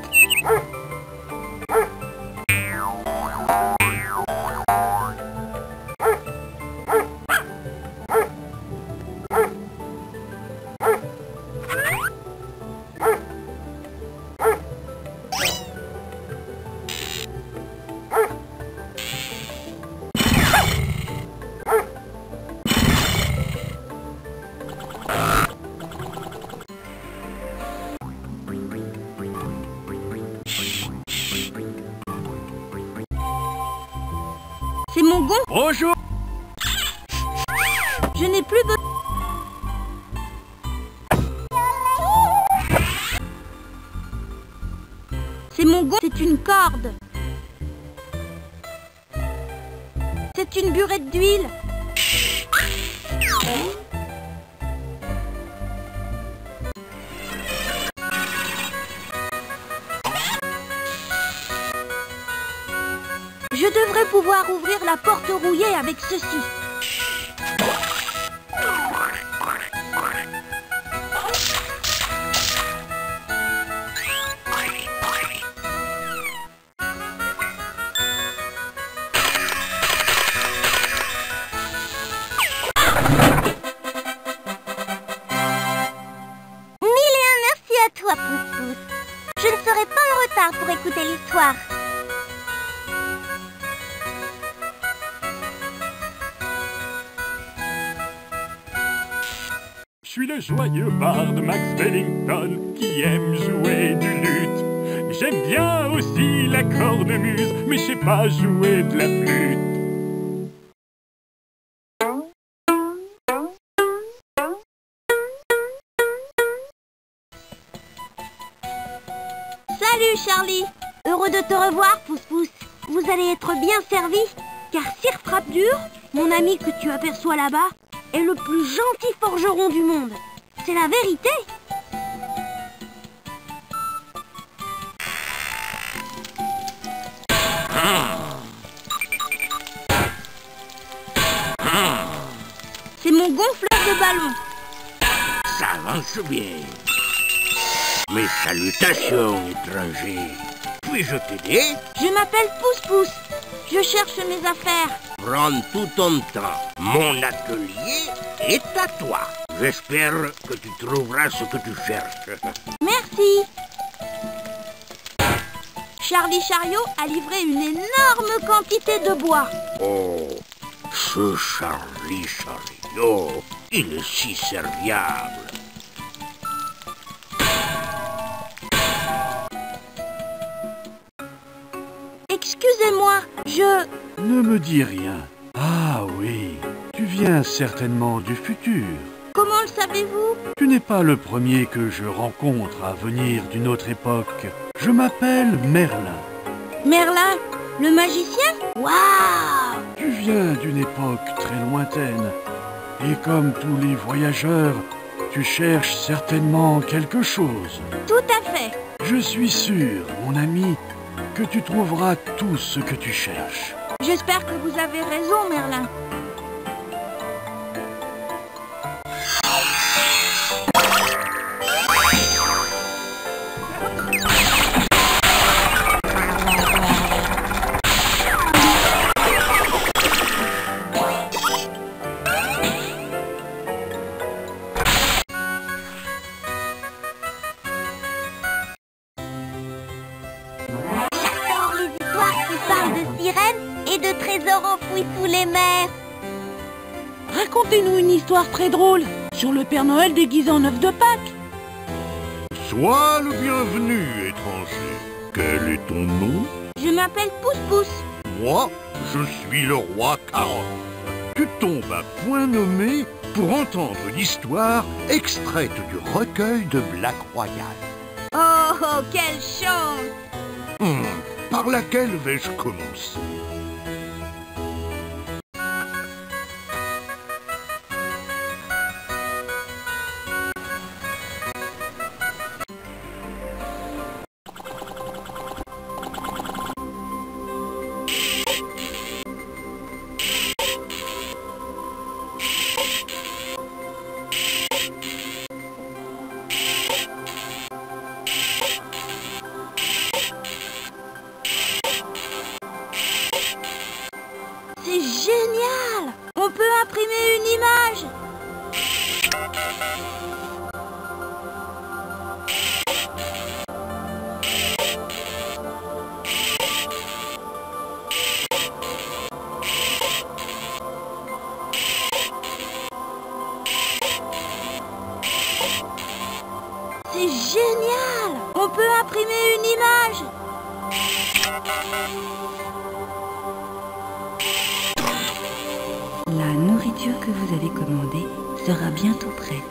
C'est mon gonfleur. Bonjour. Je n'ai plus besoin. C'est mon gonfleur. C'est une corde. C'est une burette d'huile. Je devrais pouvoir ouvrir la porte rouillée avec ceci. Toi, Pousse-Pousse. Je ne serai pas en retard pour écouter l'histoire. le joyeux barde Max Wellington qui aime jouer du luth. J'aime bien aussi la cornemuse, mais je sais pas jouer de la flûte. Salut Charlie, heureux de te revoir Pouce Pouce. Vous allez être bien servi, car Sir Frappe-Dur, mon ami que tu aperçois là-bas, est le plus gentil forgeron du monde. C'est la vérité. C'est mon gonfleur de ballon. Ça avance bien. Mes salutations, étranger. Puis-je t'aider? Je m'appelle Pouce Pouce. Je cherche mes affaires. Prends tout ton temps. Mon atelier est à toi. J'espère que tu trouveras ce que tu cherches. Merci. Charlie Chariot a livré une énorme quantité de bois. Oh, ce Charlie Chariot, il est si serviable. Excusez-moi, Ne me dis rien. Ah oui, tu viens certainement du futur. Comment le savez-vous? Tu n'es pas le premier que je rencontre à venir d'une autre époque. Je m'appelle Merlin. Merlin, le magicien? Waouh! Tu viens d'une époque très lointaine. Et comme tous les voyageurs, tu cherches certainement quelque chose. Tout à fait. Je suis sûr, mon ami, que tu trouveras tout ce que tu cherches. J'espère que vous avez raison, Merlin. J'adore les histoires qui parlent de sirènes et de trésors enfouis sous les mers. Racontez-nous une histoire très drôle sur le Père Noël déguisé en œuf de Pâques. Sois le bienvenu, étranger. Quel est ton nom? Je m'appelle Pouce Pouce. Moi, je suis le roi Carotte. Tu tombes à point nommé pour entendre l'histoire extraite du recueil de Black Royal. Oh, quelle chance! Par laquelle vais-je commencer? C'est génial! On peut imprimer une image! C'est génial! On peut imprimer une image! La nourriture que vous avez commandée sera bientôt prête.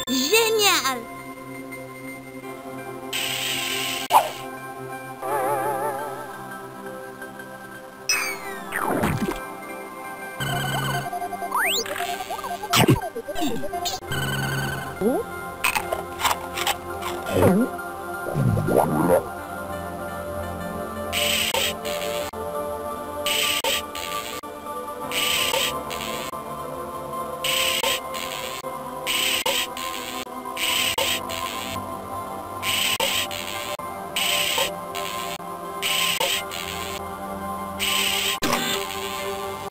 Génial!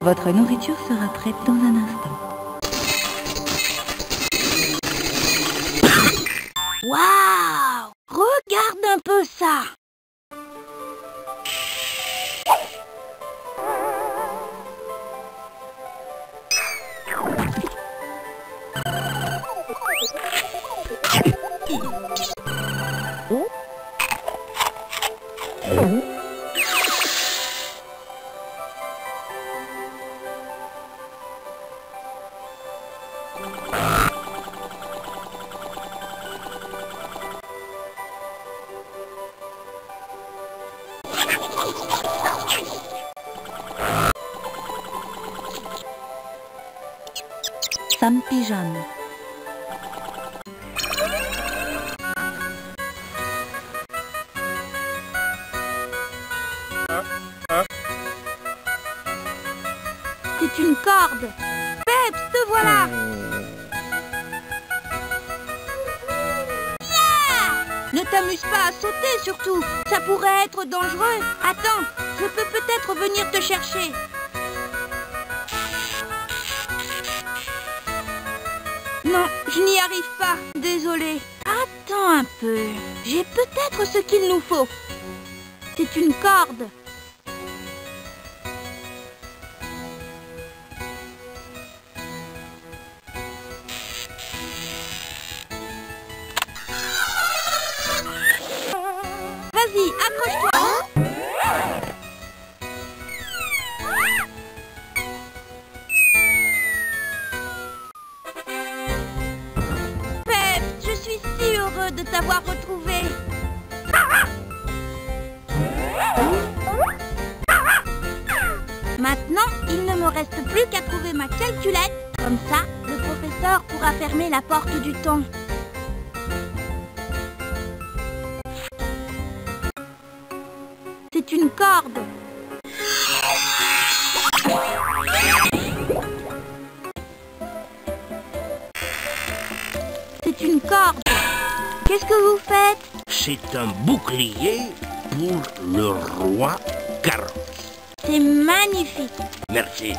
Votre nourriture sera prête dans un instant. Waouh! Regarde un peu ça! Sampijan. C'est une corde. Peps, te voilà. Ne t'amuse pas à sauter surtout. Ça pourrait être dangereux. Attends, je peux peut-être venir te chercher. Non, je n'y arrive pas. Désolée. Attends un peu. J'ai peut-être ce qu'il nous faut. C'est une corde. Vas-y, accroche-toi. Pep, je suis si heureux de t'avoir retrouvé. Maintenant, il ne me reste plus qu'à trouver ma calculette. Comme ça, le professeur pourra fermer la porte du temps. C'est une corde. C'est une corde. Qu'est-ce que vous faites? C'est un bouclier pour le roi Carrosse. C'est magnifique. Merci.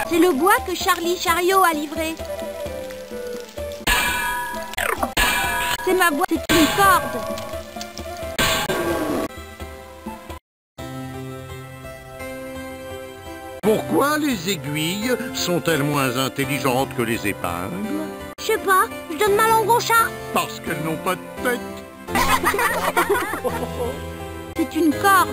C'est le bois que Charlie Chariot a livré. C'est ma boîte, c'est une corde. Pourquoi les aiguilles sont-elles moins intelligentes que les épingles? Je sais pas, je donne ma langue au chat. Parce qu'elles n'ont pas de tête. C'est une corde.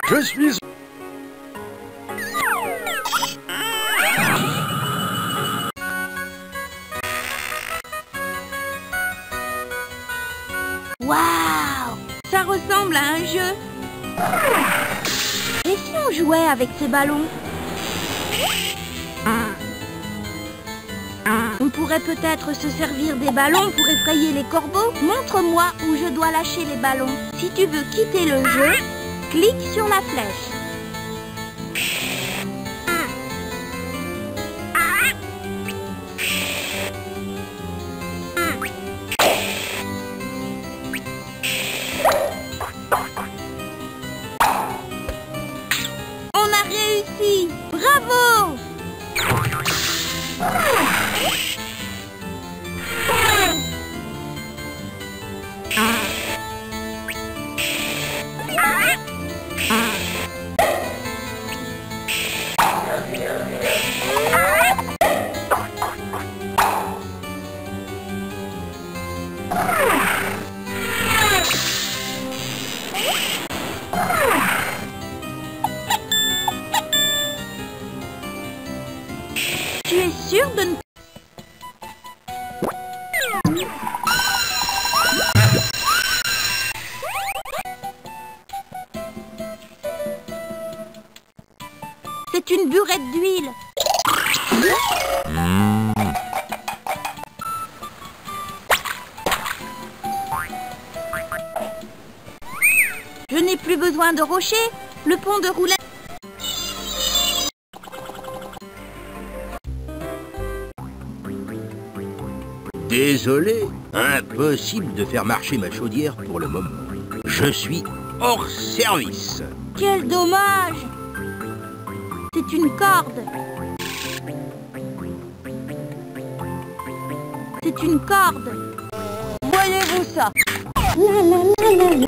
Je suis... Waouh! Ça ressemble à un jeu. Et si on jouait avec ces ballons? On pourrait peut-être se servir des ballons pour effrayer les corbeaux. Montre-moi où je dois lâcher les ballons. Si tu veux quitter le jeu, clique sur la flèche. On a réussi! Bravo! Tu es sûr de ne... C'est une burette d'huile. Je n'ai plus besoin de rocher. Le pont de roulette... Désolé, impossible de faire marcher ma chaudière pour le moment. Je suis hors service. Quel dommage! C'est une corde. C'est une corde. Voyez-vous ça? La la la la la.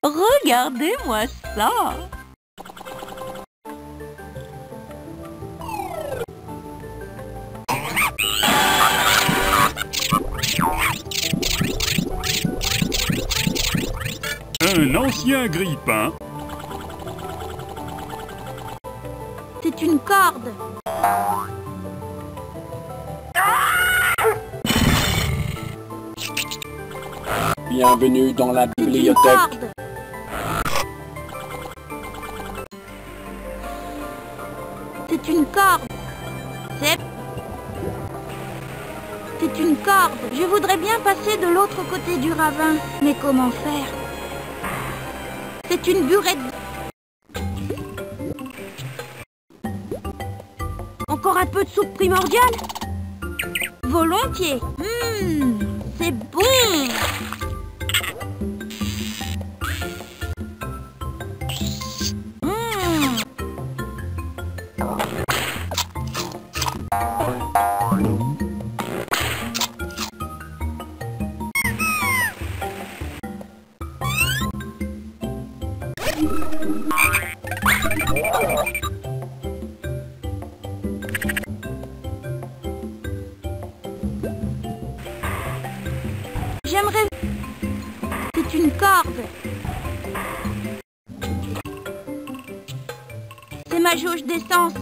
Regardez-moi ça. Un ancien grille-pain. C'est une corde. Bienvenue dans la C'est une bibliothèque. corde. C'est une corde. C'est une corde. Je voudrais bien passer de l'autre côté du ravin. Mais comment faire? C'est une burette. Encore un peu de soupe primordiale? Volontiers. C'est bon. J'aimerais... C'est une corde. C'est ma jauge d'essence.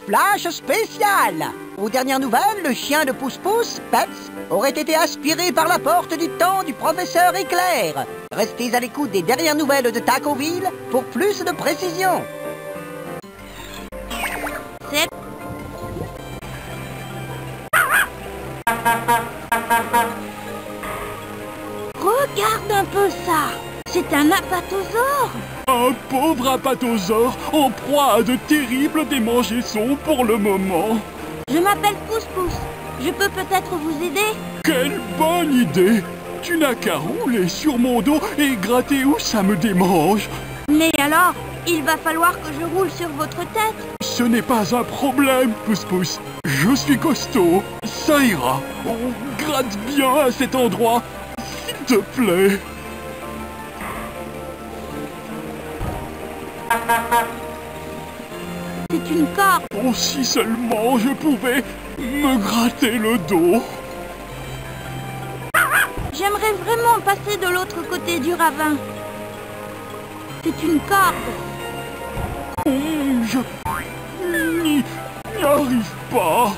Flash spécial! Aux dernières nouvelles, le chien de Pousse-Pousse, Pets, aurait été aspiré par la porte du temps du professeur Éclair. Restez à l'écoute des dernières nouvelles de Tacoville pour plus de précision. C'est... Regarde un peu ça. C'est un apatosaure. Un pauvre apatosaure en proie à de terribles démangeaisons pour le moment. Je m'appelle Pousse-Pousse. Je peux peut-être vous aider? Quelle bonne idée! Tu n'as qu'à rouler sur mon dos et gratter où ça me démange. Mais alors, il va falloir que je roule sur votre tête. Ce n'est pas un problème, Pousse-Pousse. Je suis costaud. Ça ira. On gratte bien à cet endroit. S'il te plaît. C'est une corde. Oh, si seulement je pouvais me gratter le dos. J'aimerais vraiment passer de l'autre côté du ravin. C'est une corde. Je n'y arrive pas.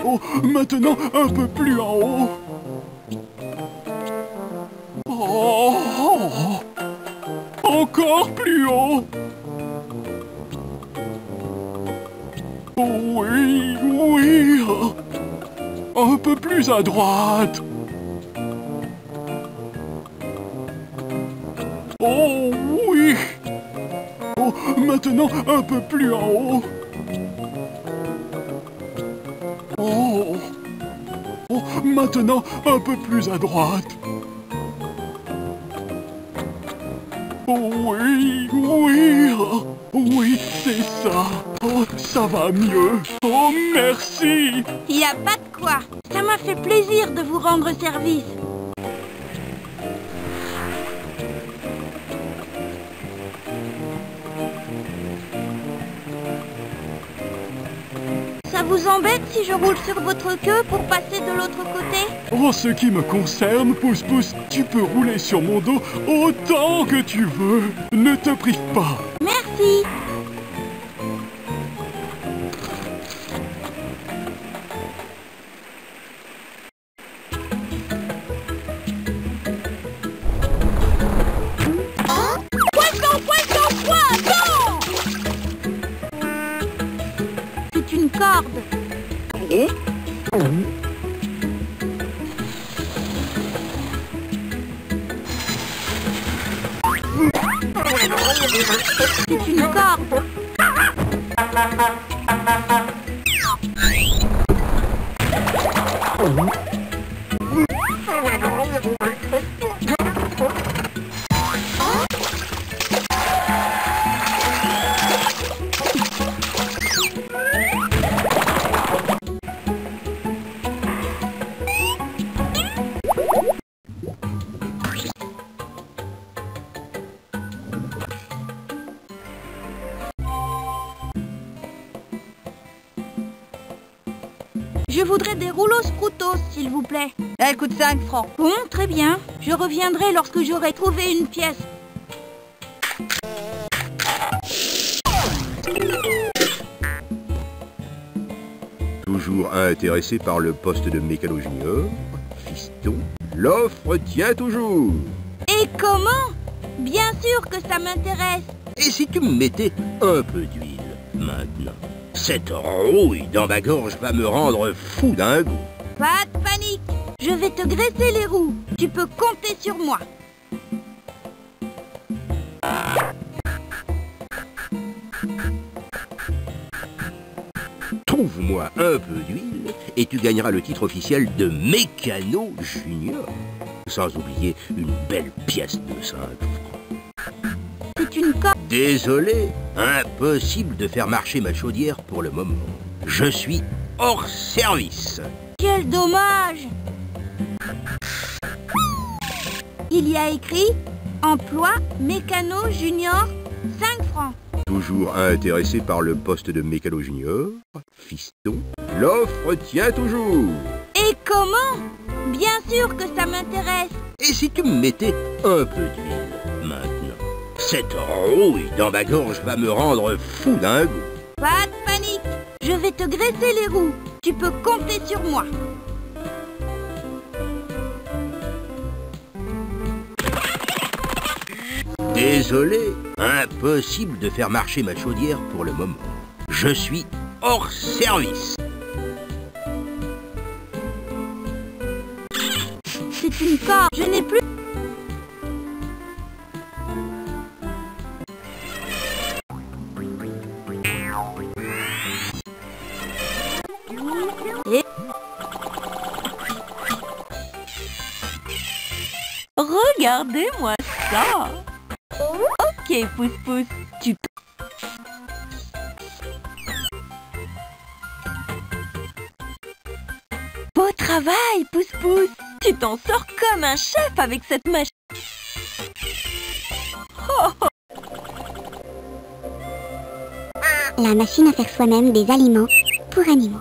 Oh, maintenant un peu plus en haut. Oh, encore plus haut. Oui, oui. Un peu plus à droite. Oh oui. Oh, maintenant un peu plus en haut. Oh. Oh, maintenant un peu plus à droite. Oh oui, oui. Oui, c'est ça. Oh, ça va mieux. Oh, merci. Il n'y a pas de quoi. Ça m'a fait plaisir de vous rendre service. Ça vous embête si je roule sur votre queue pour passer de l'autre côté? En ce qui me concerne, Pousse-Pousse, tu peux rouler sur mon dos autant que tu veux. Ne te prive pas. Merci. C'est une corde. Je voudrais des rouleaux Sproutos, s'il vous plaît. Elle coûte 5 francs. Bon, très bien. Je reviendrai lorsque j'aurai trouvé une pièce. Toujours intéressé par le poste de mécano junior, fiston, l'offre tient toujours. Et comment? Bien sûr que ça m'intéresse. Et si tu me mettais un peu d'huile, maintenant? Cette rouille dans ma gorge va me rendre fou d'un goût. Pas de panique. Je vais te graisser les roues. Tu peux compter sur moi. Trouve-moi un peu d'huile et tu gagneras le titre officiel de mécano junior. Sans oublier une belle pièce de 5 francs. C'est une corde. Désolé, impossible de faire marcher ma chaudière pour le moment. Je suis hors service. Quel dommage. Il y a écrit emploi mécano junior 5 francs. Toujours intéressé par le poste de mécano junior, fiston, l'offre tient toujours. Et comment? Bien sûr que ça m'intéresse. Et si tu me mettais un peu d'huile, maintenant? Cette rouille dans ma gorge va me rendre fou d'un goût. Pas de panique. Je vais te graisser les roues. Tu peux compter sur moi. Désolé, impossible de faire marcher ma chaudière pour le moment. Je suis hors service. C'est une corde. Je n'ai plus... Et... Regardez-moi ça. Ok, Pousse-Pousse, tu... Beau travail, Pousse-Pousse. Tu t'en sors comme un chef avec cette machine. La machine à faire soi-même des aliments pour animaux.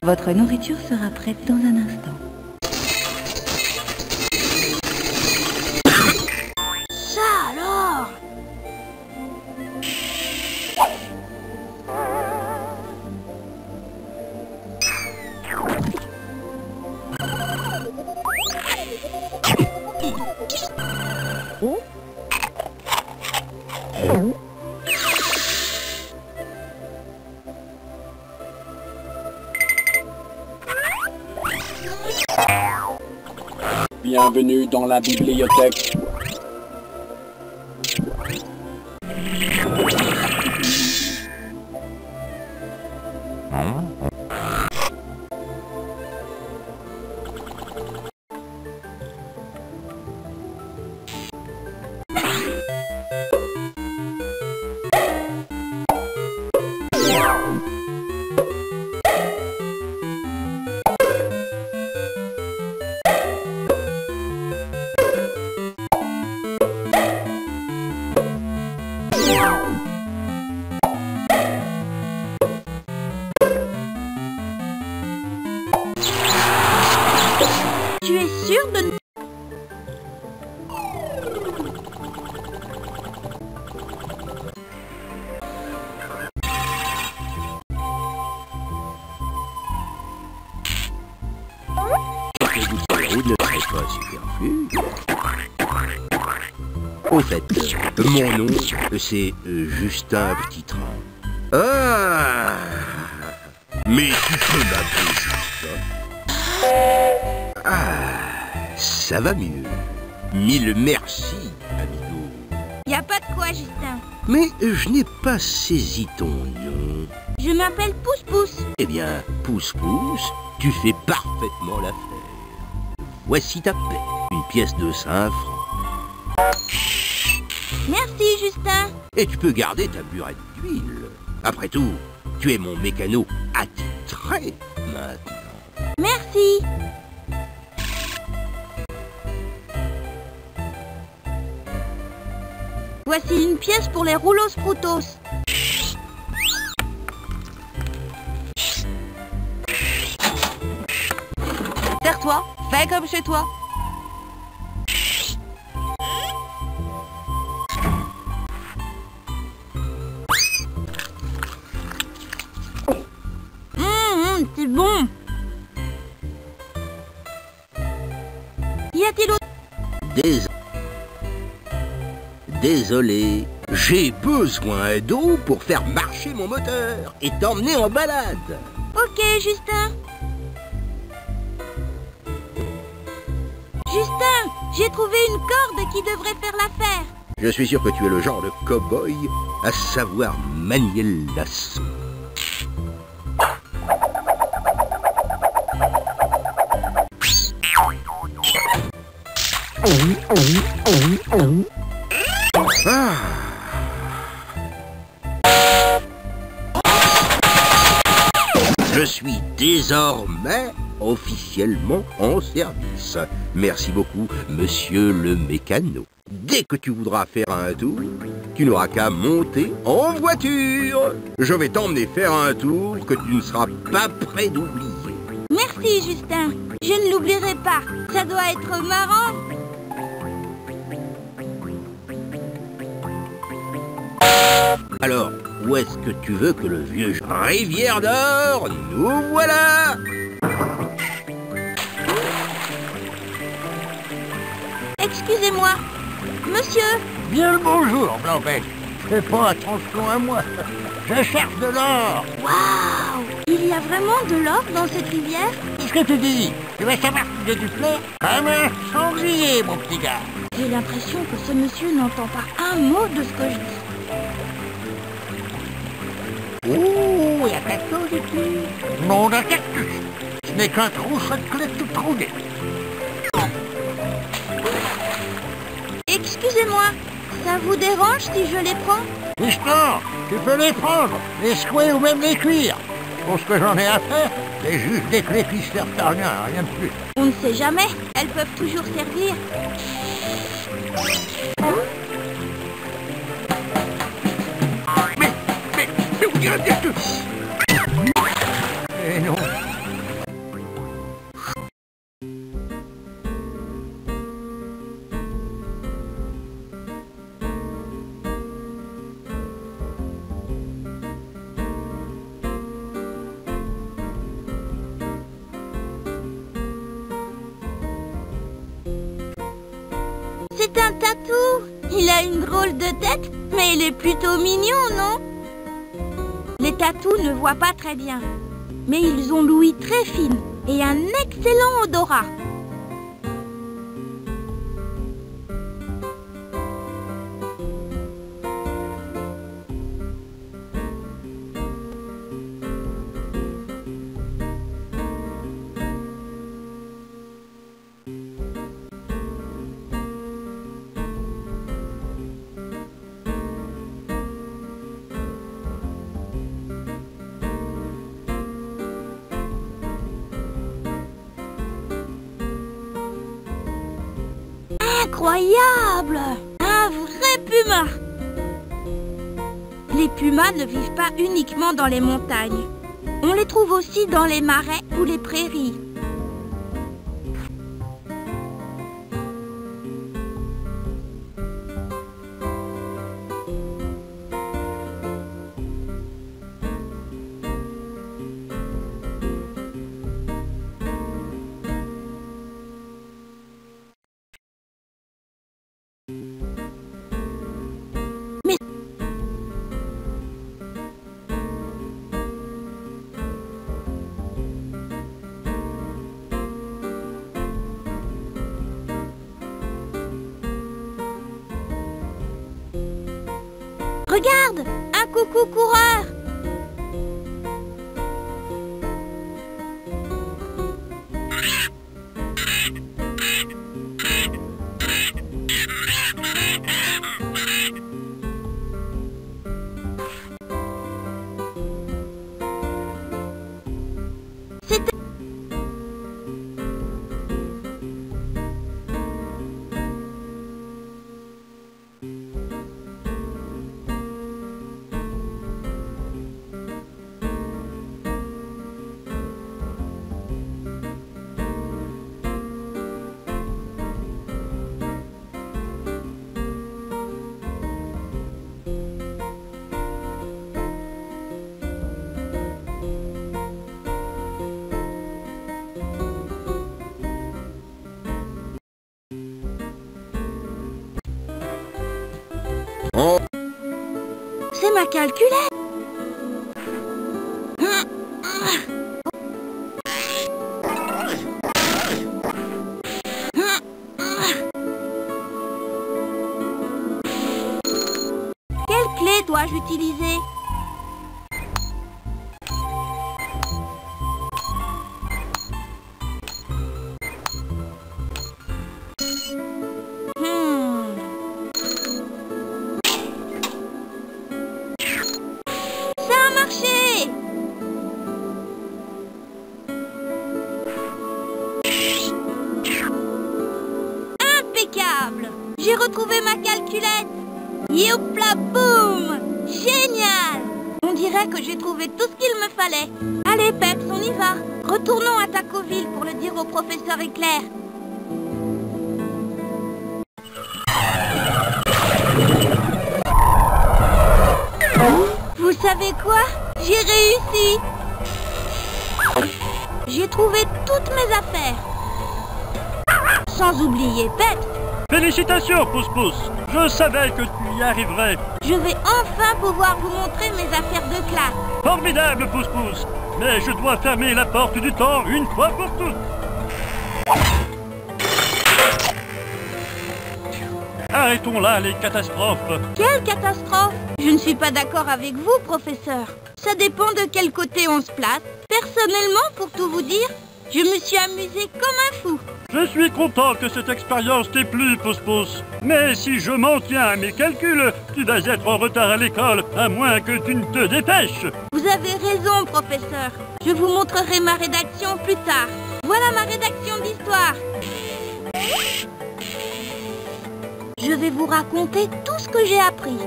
Votre nourriture sera prête dans un instant. Ça alors! Bienvenue dans la bibliothèque. Tu es sûr de... Quelques gouttes sur la route ne serait pas superflu. Au fait, mon nom, c'est Justin Petit Train. Ah! Mais tu peux m'appeler Justin. Ah, ça va mieux. Mille merci, amigo. Y a pas de quoi, Justin. Mais je n'ai pas saisi ton nom. Je m'appelle Pouce-Pouce. Eh bien, Pouce-Pouce, tu fais parfaitement l'affaire. Voici ta paie, une pièce de 5 francs. Merci, Justin. Et tu peux garder ta burette d'huile. Après tout, tu es mon mécano attitré maintenant. Merci. Voici une pièce pour les rouleaux Sproutos. Serre-toi, fais comme chez toi. C'est bon. Y a-t-il autre? Désolé, j'ai besoin d'eau pour faire marcher mon moteur et t'emmener en balade. Ok, Justin. Justin, j'ai trouvé une corde qui devrait faire l'affaire. Je suis sûr que tu es le genre de cow-boy à savoir manier le lasso. Ah. Je suis désormais officiellement en service. Merci beaucoup, monsieur le mécano. Dès que tu voudras faire un tour, tu n'auras qu'à monter en voiture. Je vais t'emmener faire un tour que tu ne seras pas prêt d'oublier. Merci, Justin. Je ne l'oublierai pas. Ça doit être marrant. Alors, où est-ce que tu veux que le vieux Rivière d'Or, nous voilà! Excusez-moi. Monsieur. Bien le bonjour, Blanc-Bec. Fais pas attention à moi. Je cherche de l'or. Waouh! Il y a vraiment de l'or dans cette rivière? Qu'est-ce que tu dis? Tu vas savoir si j'ai du plaire comme un sanglier, mon petit gars. J'ai l'impression que ce monsieur n'entend pas un mot de ce que je dis. Oh, il y a quelque chose ici. Nom d'un cactus. Ce n'est qu'un trousseau de clés tout trôné. Excusez-moi, ça vous dérange si je les prends? Histoire, tu peux les prendre, les secouer ou même les cuire. Pour ce que j'en ai à faire, c'est juste des clés qui servent à rien de plus. On ne sait jamais, elles peuvent toujours servir. Mais vous direz bien tout. Et non. C'est un tatou. Il a une drôle de tête, mais il est plutôt mignon, non? Les tatous ne voient pas très bien, mais ils ont l'ouïe très fine et un excellent odorat. Incroyable! Un vrai puma! Les pumas ne vivent pas uniquement dans les montagnes. On les trouve aussi dans les marais ou les prairies. Regarde, un coucou coureur. C'est ma calculette. Quelle clé dois-je utiliser? Impeccable! J'ai retrouvé ma calculette! Youpla boum! Génial! On dirait que j'ai trouvé tout ce qu'il me fallait. Allez Peps, on y va. Retournons à Tacoville pour le dire au professeur Éclair. Vous savez quoi? J'ai réussi! J'ai trouvé toutes mes affaires. Sans oublier Peps. Félicitations, Pouce-Pouce. Je savais que tu y arriverais. Je vais enfin pouvoir vous montrer mes affaires de classe. Formidable, Pouce-Pouce. Mais je dois fermer la porte du temps une fois pour toutes. Arrêtons là les catastrophes. Quelle catastrophe? Je ne suis pas d'accord avec vous, professeur. Ça dépend de quel côté on se place. Personnellement, pour tout vous dire, je me suis amusée comme un fou. Je suis content que cette expérience t'ait plu, Pouce-Pouce. Mais si je m'en tiens à mes calculs, tu vas être en retard à l'école, à moins que tu ne te dépêches. Vous avez raison, professeur. Je vous montrerai ma rédaction plus tard. Voilà ma rédaction d'histoire. Je vais vous raconter tout ce que j'ai appris.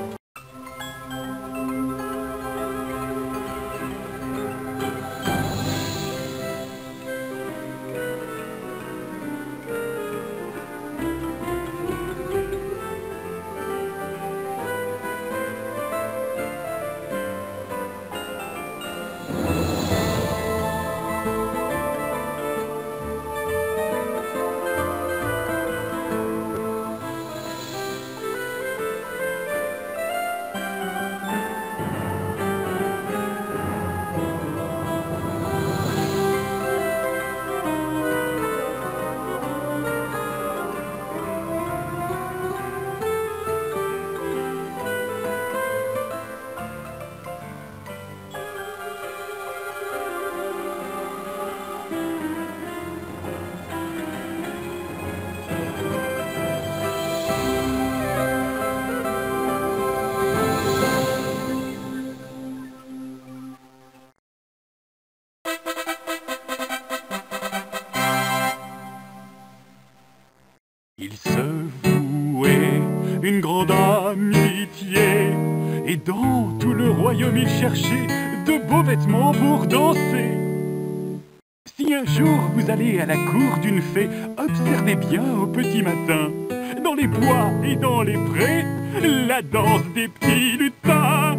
Il se vouait une grande amitié, et dans tout le royaume il cherchait de beaux vêtements pour danser. Si un jour vous allez à la cour d'une fée, observez bien au petit matin, dans les bois et dans les prés, la danse des petits lutins.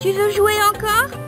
Tu veux jouer encore?